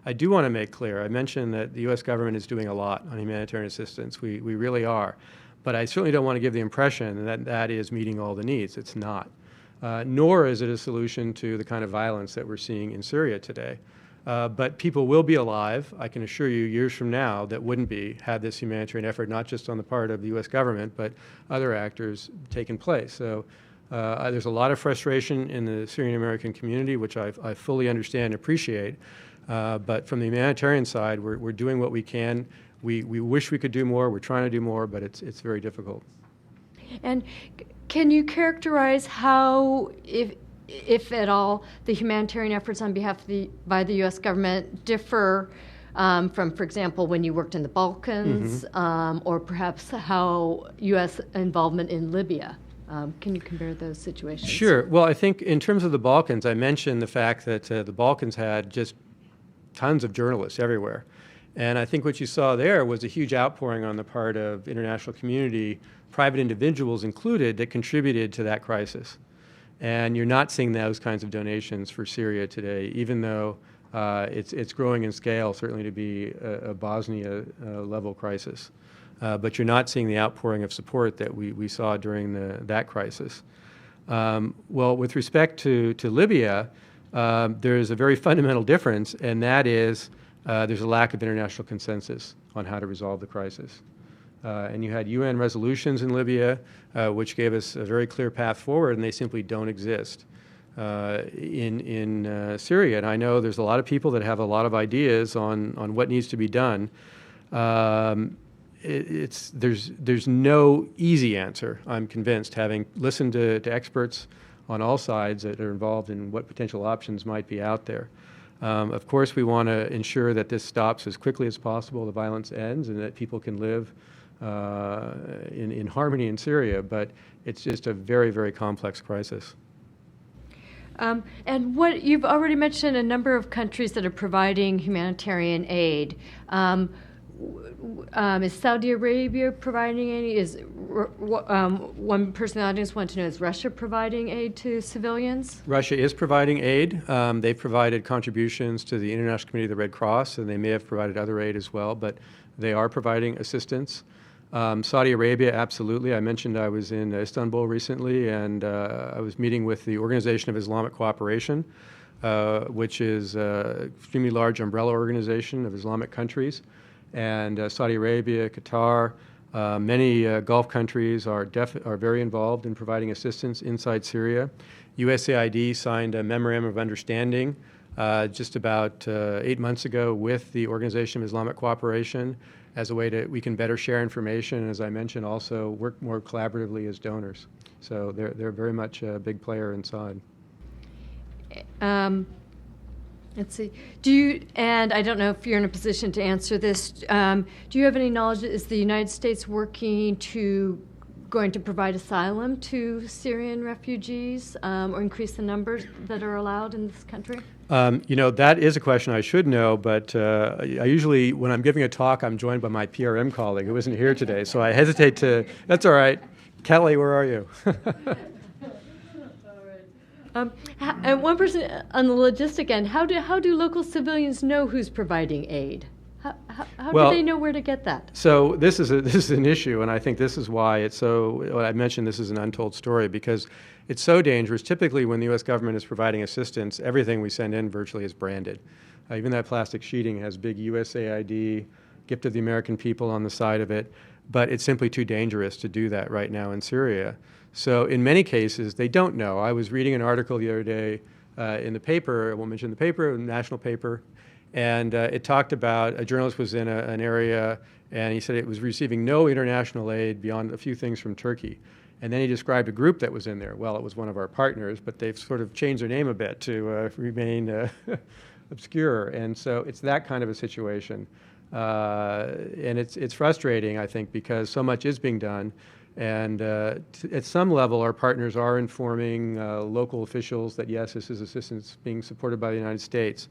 S2: I do want to make clear, I mentioned that the U.S. government is doing a lot on humanitarian assistance. We really are. But I certainly don't want to give the impression that that is meeting all the needs. It's not. Nor is it a solution to the kind of violence that we're seeing in Syria today. But people will be alive, I can assure you, years from now that wouldn't be had this humanitarian effort, not just on the part of the U.S. government, but other actors taken place. So there's a lot of frustration in the Syrian American community, which I fully understand and appreciate. But from the humanitarian side, we're doing what we can. We wish we could do more. We're trying to do more, but it's very difficult. And
S1: can you characterize how, if at all, the humanitarian efforts on behalf of by the U.S. government differ from, for example, when you worked in the Balkans, or perhaps how U.S. involvement in Libya? Can you compare those situations?
S2: Sure. Well, I think in terms of the Balkans, I mentioned the fact that the Balkans had just tons of journalists everywhere. And I think what you saw there was a huge outpouring on the part of international community, private individuals included, that contributed to that crisis. And you're not seeing those kinds of donations for Syria today, even though it's growing in scale, certainly to be a Bosnia-level crisis. But you're not seeing the outpouring of support that we saw during that crisis. Well, with respect to Libya, there's a very fundamental difference, and that is there's a lack of international consensus on how to resolve the crisis. And you had UN resolutions in Libya, which gave us a very clear path forward, and they simply don't exist in Syria. And I know there's a lot of people that have a lot of ideas on what needs to be done. There's no easy answer, I'm convinced, having listened to experts on all sides that are involved in what potential options might be out there. Of course, we want to ensure that this stops as quickly as possible, the violence ends, and that people can live in harmony in Syria, but it's just a very, very complex crisis.
S1: And what you've already mentioned a number of countries that are providing humanitarian aid. Is Saudi Arabia providing any? One person in the audience wanted to know, is Russia providing aid to civilians?
S2: Russia is providing aid. They've provided contributions to the International Committee of the Red Cross, and they may have provided other aid as well, but they are providing assistance. Saudi Arabia, absolutely. I mentioned I was in Istanbul recently, and I was meeting with the Organization of Islamic Cooperation, which is an extremely large umbrella organization of Islamic countries. And Saudi Arabia, Qatar, many Gulf countries are very involved in providing assistance inside Syria. USAID signed a memorandum of understanding just about 8 months ago with the Organization of Islamic Cooperation as a way we can better share information, and as I mentioned, also work more collaboratively as donors. So they're very much a big player inside.
S1: Let's see. And I don't know if you're in a position to answer this, do you have any knowledge, is the United States going to provide asylum to Syrian refugees or increase the numbers that are allowed in this country?
S2: That is a question I should know, but I usually, when I'm giving a talk, I'm joined by my PRM colleague who isn't here today, so I hesitate to, that's all right. Kelly, where are you?
S1: And one person on the logistic end, how do local civilians know who's providing aid? How do they know where to get that?
S2: So this is an issue, and I think this is why it's so. Well, I mentioned this is an untold story because it's so dangerous. Typically, when the U.S. government is providing assistance, everything we send in virtually is branded. Even that plastic sheeting has big USAID, gift of the American people on the side of it, but it's simply too dangerous to do that right now in Syria. So in many cases, they don't know. I was reading an article the other day in the paper, I won't mention the paper, a national paper, and it talked about a journalist was in an area, and he said it was receiving no international aid beyond a few things from Turkey. And then he described a group that was in there. Well, it was one of our partners, but they've sort of changed their name a bit to remain obscure. And so it's that kind of a situation. And it's frustrating, I think, because so much is being done. And at some level, our partners are informing local officials that, yes, this is assistance being supported by the United States.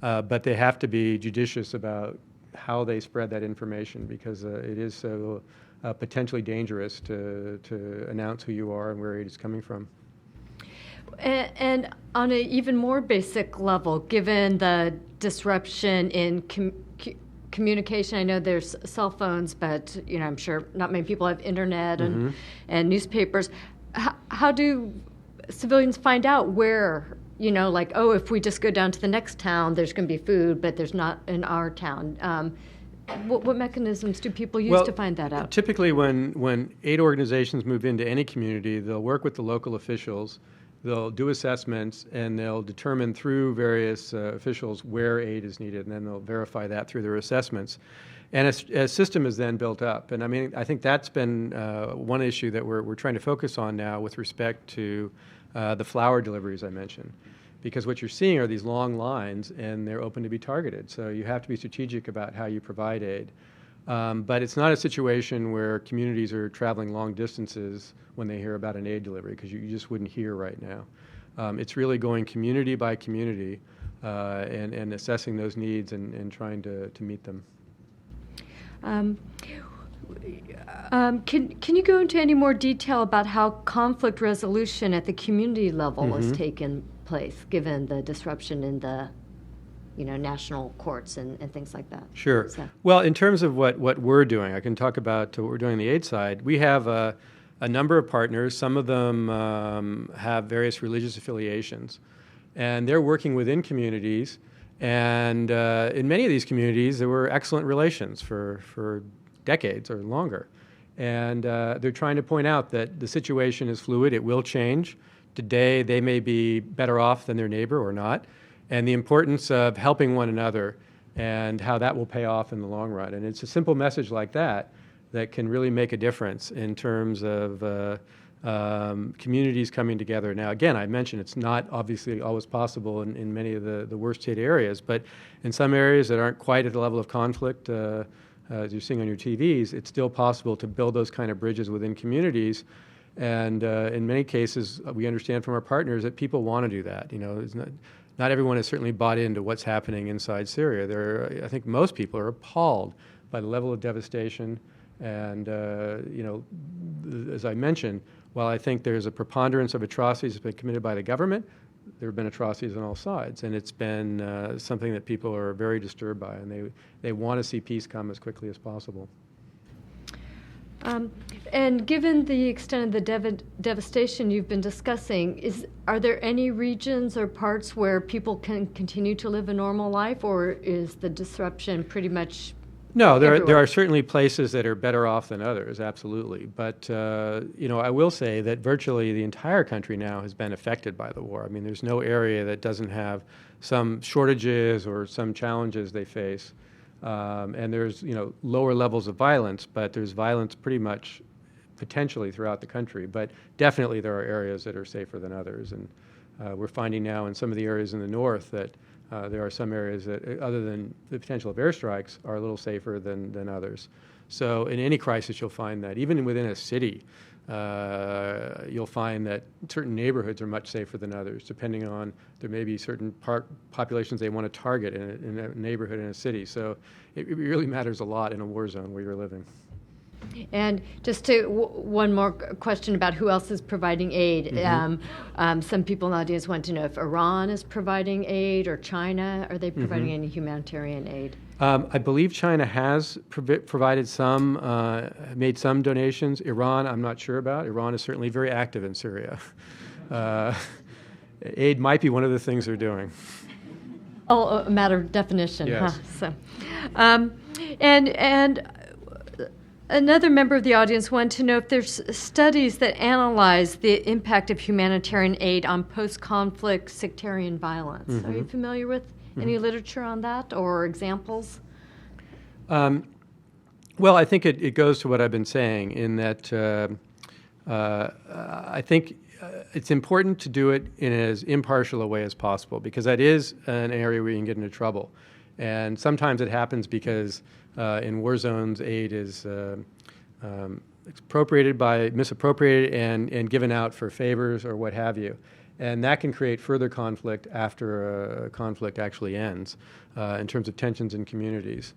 S2: But they have to be judicious about how they spread that information, because it is so potentially dangerous to announce who you are and where aid is coming from.
S1: And on an even more basic level, given the disruption in communication, I know there's cell phones, but I'm sure not many people have internet and newspapers. How do civilians find out where, if we just go down to the next town, there's going to be food, but there's not in our town? What mechanisms do people use to find that out?
S2: Typically, when aid organizations move into any community, they'll work with the local officials. They'll do assessments, and they'll determine through various officials where aid is needed, and then they'll verify that through their assessments. And a system is then built up. And I think that's been one issue that we're trying to focus on now with respect to the flower deliveries I mentioned. Because what you're seeing are these long lines, and they're open to be targeted. So you have to be strategic about how you provide aid. But it's not a situation where communities are traveling long distances when they hear about an aid delivery, because you just wouldn't hear right now. It's really going community by community and assessing those needs and trying to meet them.
S1: Can you go into any more detail about how conflict resolution at the community level has taken place, given the disruption in the national courts and things like that?
S2: Sure. Well, in terms of what we're doing, I can talk about what we're doing on the aid side. We have a number of partners. Some of them have various religious affiliations, and they're working within communities. And in many of these communities, there were excellent relations for decades or longer. And they're trying to point out that the situation is fluid. It will change. Today, they may be better off than their neighbor or not, and the importance of helping one another and how that will pay off in the long run. And it's a simple message like that that can really make a difference in terms of communities coming together. Now, again, I mentioned it's not obviously always possible in many of the worst hit areas, but in some areas that aren't quite at the level of conflict, as you're seeing on your TVs, it's still possible to build those kind of bridges within communities. And in many cases, we understand from our partners that people want to do that. It's not everyone has certainly bought into what's happening inside Syria. I think most people are appalled by the level of devastation. And, as I mentioned, while I think there's a preponderance of atrocities that have been committed by the government, there have been atrocities on all sides. And it's been something that people are very disturbed by, and they want to see peace come as quickly as possible.
S1: And given the extent of the devastation you've been discussing, are there any regions or parts where people can continue to live a normal life, or is the disruption pretty much
S2: No, there are certainly places that are better off than others, absolutely. But, I will say that virtually the entire country now has been affected by the war. I mean, there's no area that doesn't have some shortages or some challenges they face. And there's, lower levels of violence, but there's violence pretty much potentially throughout the country. But definitely there are areas that are safer than others. And we're finding now in some of the areas in the north that there are some areas that, other than the potential of airstrikes, are a little safer than others. So in any crisis, you'll find that. Even within a city, you'll find that certain neighborhoods are much safer than others, depending on, there may be certain populations they want to target in a neighborhood in a city. So it really matters a lot in a war zone where you're living.
S1: And just one more question about who else is providing aid. Some people in the audience want to know if Iran is providing aid, or China. Are they providing any humanitarian aid?
S2: I believe China has provided some, made some donations. Iran, I'm not sure about. Iran is certainly very active in Syria. Aid might be one of the things they're doing.
S1: Oh, a matter of definition.
S2: Yes.
S1: Huh? So, and another member of the audience wanted to know if there's studies that analyze the impact of humanitarian aid on post-conflict sectarian violence. Are you familiar with any literature on that or examples?
S2: Well, I think it goes to what I've been saying in that I think it's important to do it in as impartial a way as possible, because that is an area where you can get into trouble. And sometimes it happens because in war zones, aid is misappropriated and given out for favors or what have you. And that can create further conflict after a conflict actually ends in terms of tensions in communities.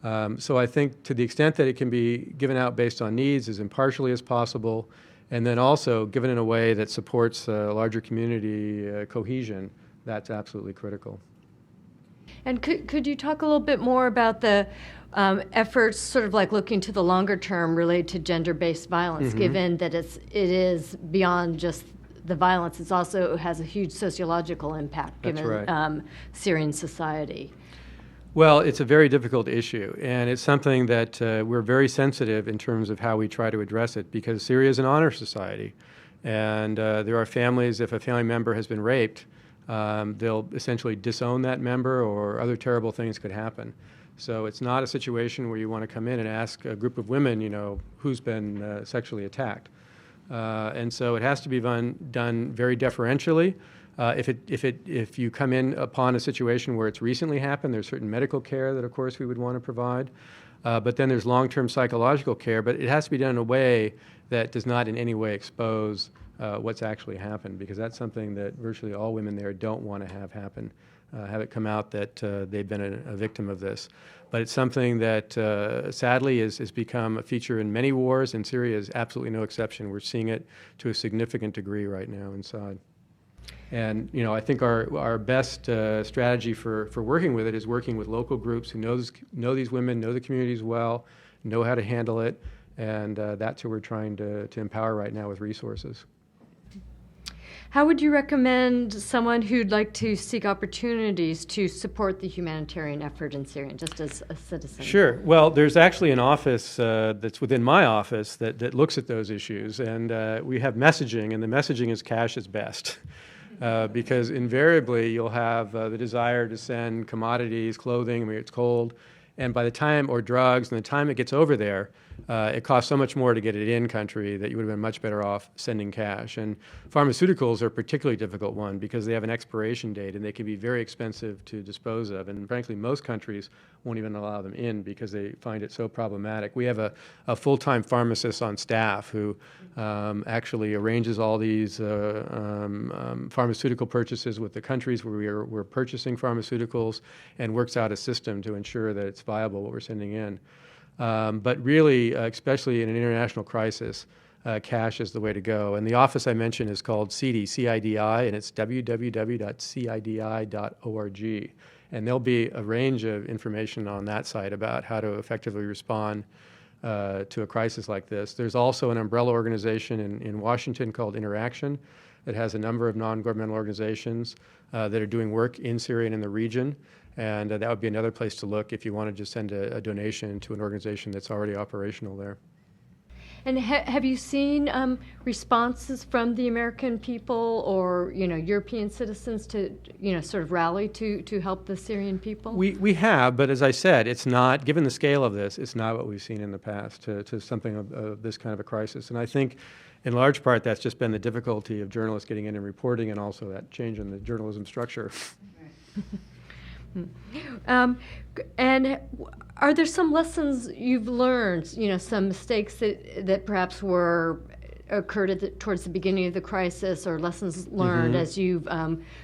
S2: So I think to the extent that it can be given out based on needs as impartially as possible, and then also given in a way that supports larger community cohesion, that's absolutely critical.
S1: And could you talk a little bit more about the efforts, sort of like looking to the longer term related to gender-based violence, given that it is beyond just the violence, it also has a huge sociological impact given Syrian society?
S2: Well, it's a very difficult issue, and it's something that we're very sensitive in terms of how we try to address it, because Syria is an honor society, and there are families, if a family member has been raped, they'll essentially disown that member, or other terrible things could happen. So it's not a situation where you want to come in and ask a group of women, who's been sexually attacked. And so it has to be done very deferentially. If you come in upon a situation where it's recently happened, there's certain medical care that, of course, we would want to provide. But then there's long-term psychological care, but it has to be done in a way that does not in any way expose what's actually happened, because that's something that virtually all women there don't want to have happen, have it come out that they've been a victim of this. But it's something that sadly has become a feature in many wars, and Syria is absolutely no exception. We're seeing it to a significant degree right now inside. And I think our best strategy for working with it is working with local groups who know these women, know the communities well, know how to handle it, and that's who we're trying to empower right now with resources.
S1: How would you recommend someone who'd like to seek opportunities to support the humanitarian effort in Syria, just as a citizen?
S2: Sure. Well, there's actually an office that's within my office that looks at those issues, and we have messaging, and the messaging is cash is best. Because invariably you'll have the desire to send commodities, clothing, it's cold, and by the time, or drugs, and the time it gets over there, it costs so much more to get it in country that you would have been much better off sending cash. And pharmaceuticals are a particularly difficult one because they have an expiration date and they can be very expensive to dispose of. And frankly, most countries won't even allow them in because they find it so problematic. We have a full-time pharmacist on staff who actually arranges all these pharmaceutical purchases with the countries where we're purchasing pharmaceuticals, and works out a system to ensure that it's viable what we're sending in. But really, especially in an international crisis, cash is the way to go. And the office I mentioned is called CIDI, and it's www.cidi.org. And there'll be a range of information on that site about how to effectively respond to a crisis like this. There's also an umbrella organization in Washington called Interaction that has a number of non-governmental organizations that are doing work in Syria and in the region. And that would be another place to look if you want to just send a donation to an organization that's already operational there.
S1: And have you seen responses from the American people or European citizens to sort of rally to help the Syrian people?
S2: We have, but as I said, it's not, given the scale of this, it's not what we've seen in the past to something of this kind of a crisis. And I think in large part that's just been the difficulty of journalists getting in and reporting, and also that change in the journalism structure.
S1: And are there some lessons you've learned, some mistakes that perhaps occurred towards the beginning of the crisis, or lessons learned as you've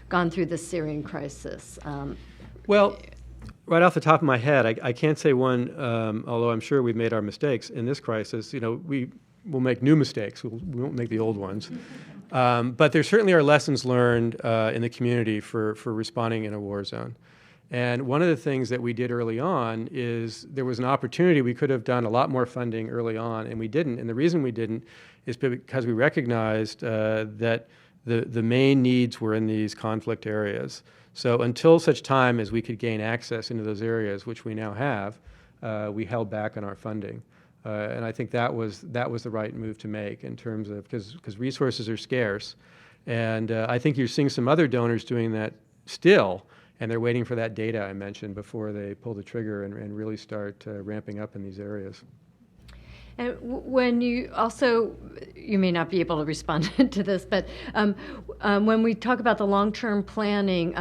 S1: gone through the Syrian crisis?
S2: Well, right off the top of my head, I can't say one, although I'm sure we've made our mistakes in this crisis. We will make new mistakes. We won't make the old ones. But there certainly are lessons learned in the community for responding in a war zone. And one of the things that we did early on is there was an opportunity. We could have done a lot more funding early on, and we didn't. And the reason we didn't is because we recognized that the main needs were in these conflict areas. So until such time as we could gain access into those areas, which we now have, we held back on our funding. And I think that was the right move to make in terms of, because resources are scarce. And I think you're seeing some other donors doing that still, and they're waiting for that data I mentioned before they pull the trigger and really start ramping up in these areas.
S1: And when you may not be able to respond to this, but when we talk about the long-term planning,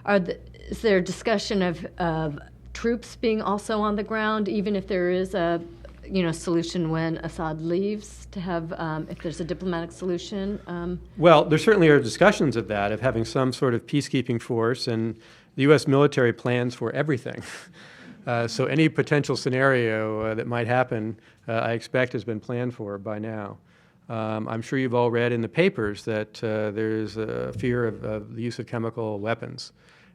S1: is there a discussion of troops being also on the ground, even if there is a solution when Assad leaves, to have, if there's a diplomatic solution?
S2: Well, there certainly are discussions of that, of having some sort of peacekeeping force, and the U.S. military plans for everything. So any potential scenario that might happen, I expect has been planned for by now. I'm sure you've all read in the papers that there's a fear of the use of chemical weapons.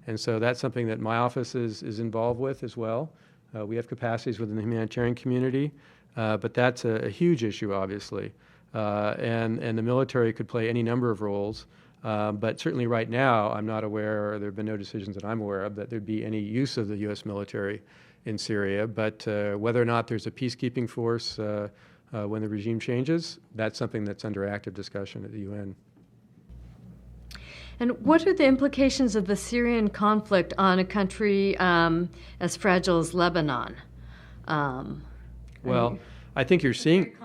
S2: And so that's something that my office is involved with as well. We have capacities within the humanitarian community, but that's a huge issue, obviously. And the military could play any number of roles. But certainly right now, I'm not aware, or there have been no decisions that I'm aware of, that there'd be any use of the U.S. military in Syria. But whether or not there's a peacekeeping force when the regime changes, that's something that's under active discussion at the UN.
S1: And what are the implications of the Syrian conflict on a country as fragile as Lebanon?
S2: Well, I think you're seeing...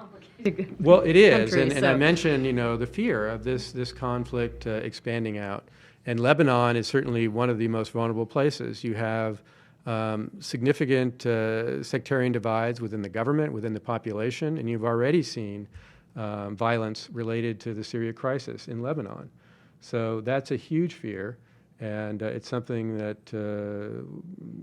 S2: Well, it is, and I mentioned, the fear of this conflict expanding out. And Lebanon is certainly one of the most vulnerable places. You have significant sectarian divides within the government, within the population, and you've already seen violence related to the Syria crisis in Lebanon. So that's a huge fear, and it's something that the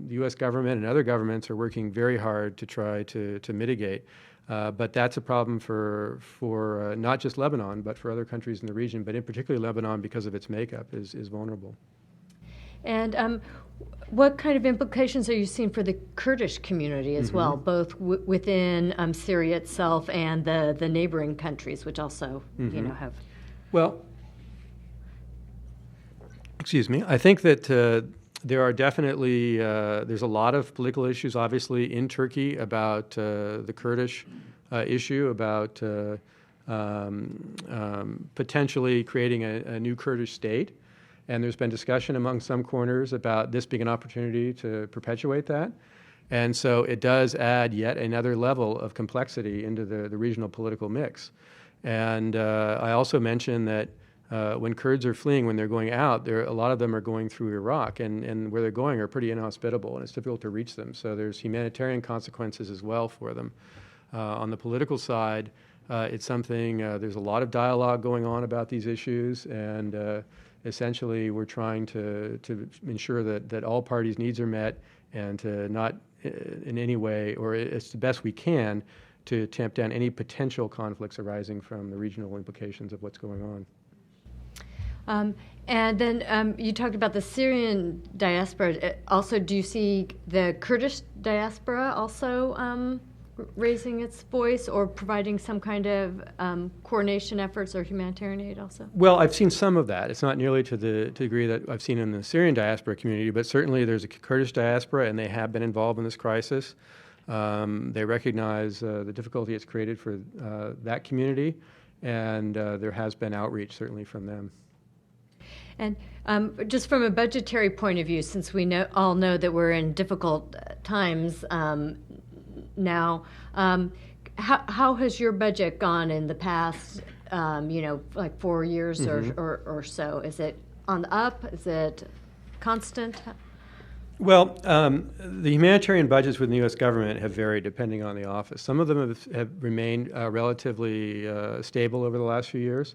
S2: U.S. government and other governments are working very hard to try to mitigate. But that's a problem for not just Lebanon, but for other countries in the region, but in particular Lebanon, because of its makeup, is vulnerable.
S1: And what kind of implications are you seeing for the Kurdish community as well, both within Syria itself and the neighboring countries, which also have?
S2: Well, excuse me. I think that there are definitely there's a lot of political issues, obviously, in Turkey about the Kurdish issue, about potentially creating a new Kurdish state. And there's been discussion among some corners about this being an opportunity to perpetuate that. And so it does add yet another level of complexity into the regional political mix. And I also mentioned that when Kurds are fleeing, when they're going out, a lot of them are going through Iraq, and where they're going are pretty inhospitable, and it's difficult to reach them. So there's humanitarian consequences as well for them. On the political side, it's something, there's a lot of dialogue going on about these issues, and essentially we're trying to ensure that all parties' needs are met, and to not in any way, or it's the best we can, to tamp down any potential conflicts arising from the regional implications of what's going on.
S1: And then you talked about the Syrian diaspora. Also, do you see the Kurdish diaspora also raising its voice or providing some kind of coordination efforts or humanitarian aid also?
S2: Well, I've seen some of that. It's not nearly to the degree that I've seen in the Syrian diaspora community, but certainly there's a Kurdish diaspora, and they have been involved in this crisis. They recognize the difficulty it's created for that community, and there has been outreach, certainly, from them.
S1: And just from a budgetary point of view, since we all know that we're in difficult times now, how has your budget gone in the past, like 4 years or so? Is it on the up? Is it constant?
S2: Well, the humanitarian budgets within the U.S. government have varied depending on the office. Some of them have remained relatively stable over the last few years.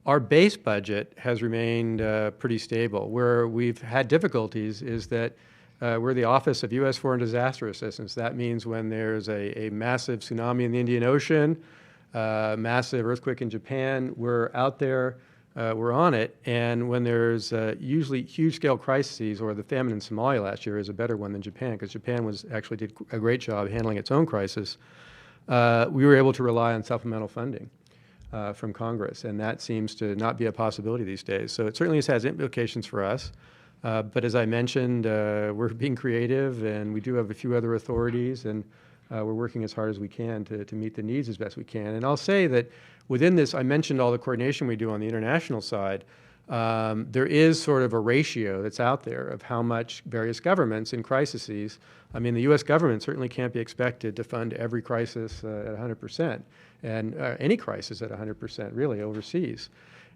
S2: Our base budget has remained pretty stable. Where we've had difficulties is that we're the Office of U.S. Foreign Disaster Assistance. That means when there's a massive tsunami in the Indian Ocean, massive earthquake in Japan, we're out there, we're on it. And when there's usually huge-scale crises, or the famine in Somalia last year is a better one than Japan, because Japan actually did a great job handling its own crisis, we were able to rely on supplemental funding from Congress, and that seems to not be a possibility these days. So it certainly has implications for us. But as I mentioned, we're being creative, and we do have a few other authorities, and we're working as hard as we can to meet the needs as best we can. And I'll say that within this, I mentioned all the coordination we do on the international side. There is sort of a ratio that's out there of how much various governments in crises. I mean, the U.S. government certainly can't be expected to fund every crisis at 100%, and any crisis at 100%, really, overseas.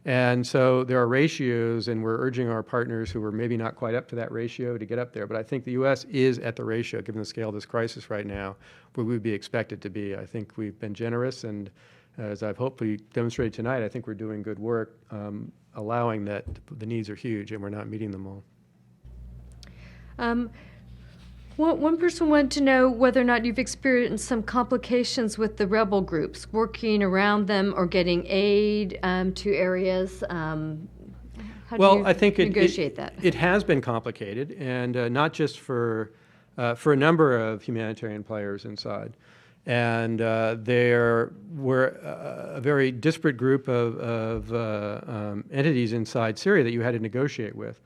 S2: And so there are ratios, and we're urging our partners who are maybe not quite up to that ratio to get up there. But I think the U.S. is at the ratio, given the scale of this crisis right now, where we would be expected to be. I think we've been generous, and as I've hopefully demonstrated tonight, I think we're doing good work, allowing that the needs are huge and we're not meeting them all.
S1: One person wanted to know whether or not you've experienced some complications with the rebel groups, working around them or getting aid to areas. How do you
S2: I think
S1: negotiate that?
S2: It has been complicated, and not just for a number of humanitarian players inside. And there were a very disparate group of entities inside Syria that you had to negotiate with.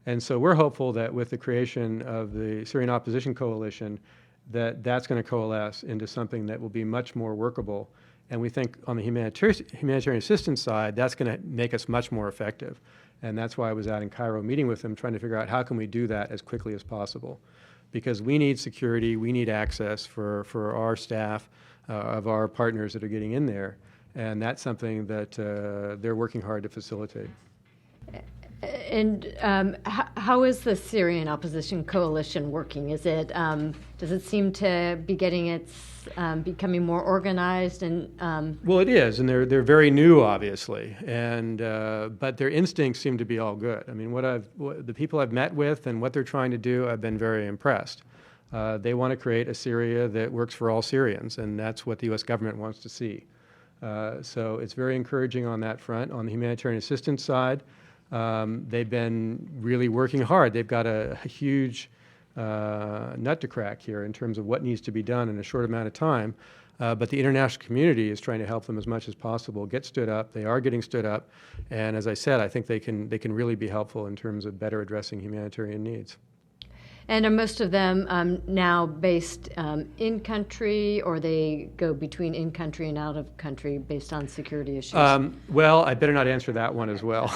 S2: And so we're hopeful that with the creation of the Syrian Opposition Coalition, that's going to coalesce into something that will be much more workable. And we think on the humanitarian assistance side, that's going to make us much more effective. And that's why I was out in Cairo meeting with them, trying to figure out how can we do that as quickly as possible. Because we need security, we need access for our staff, of our partners that are getting in there. And that's something that they're working hard to facilitate.
S1: And how is the Syrian Opposition Coalition working? Is it does it seem to be becoming more organized and?
S2: Well, it is, and they're very new, obviously, and but their instincts seem to be all good. I mean, the people I've met with and what they're trying to do, I've been very impressed. They want to create a Syria that works for all Syrians, and that's what the U.S. government wants to see. So it's very encouraging on that front. On the humanitarian assistance side, they've been really working hard. They've got a huge nut to crack here in terms of what needs to be done in a short amount of time. But the international community is trying to help them as much as possible get stood up. They are getting stood up. And as I said, I think they can really be helpful in terms of better addressing humanitarian needs.
S1: And are most of them now based in country, or they go between in country and out of country based on security issues?
S2: Well, I better not answer that one as well.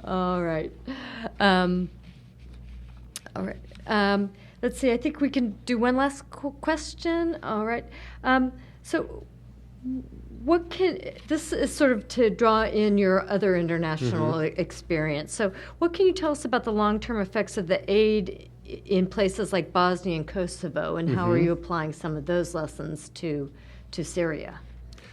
S1: All right. All right. Let's see. I think we can do one last question. All right. So this is sort of to draw in your other international experience. So what can you tell us about the long-term effects of the aid in places like Bosnia and Kosovo, and how are you applying some of those lessons to Syria?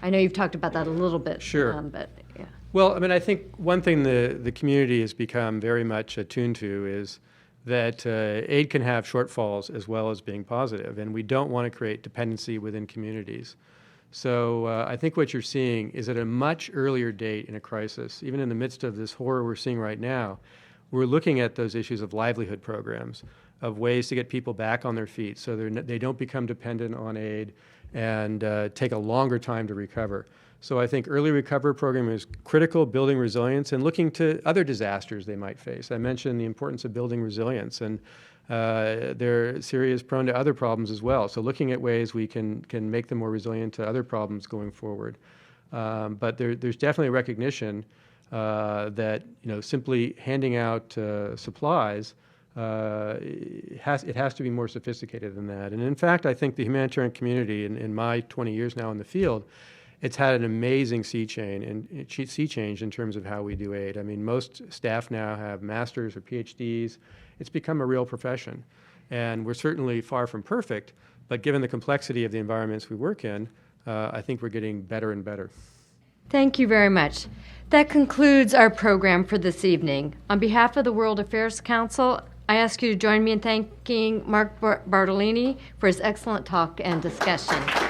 S1: I know you've talked about that a little bit.
S2: Sure.
S1: But yeah.
S2: Well, I mean, I think one thing the community has become very much attuned to is that aid can have shortfalls as well as being positive, and we don't want to create dependency within communities. So I think what you're seeing is at a much earlier date in a crisis, even in the midst of this horror we're seeing right now, we're looking at those issues of livelihood programs, of ways to get people back on their feet so they don't become dependent on aid and take a longer time to recover. So I think early recovery program is critical, building resilience and looking to other disasters they might face. I mentioned the importance of building resilience, and Syria is prone to other problems as well. So looking at ways we can make them more resilient to other problems going forward. But there's definitely recognition that simply handing out supplies, it has to be more sophisticated than that. And in fact, I think the humanitarian community, in my 20 years now in the field, it's had an amazing sea change in terms of how we do aid. I mean, most staff now have masters or PhDs. It's become a real profession. And we're certainly far from perfect, but given the complexity of the environments we work in, I think we're getting better and better.
S1: Thank you very much. That concludes our program for this evening. On behalf of the World Affairs Council, I ask you to join me in thanking Mark Bartolini for his excellent talk and discussion.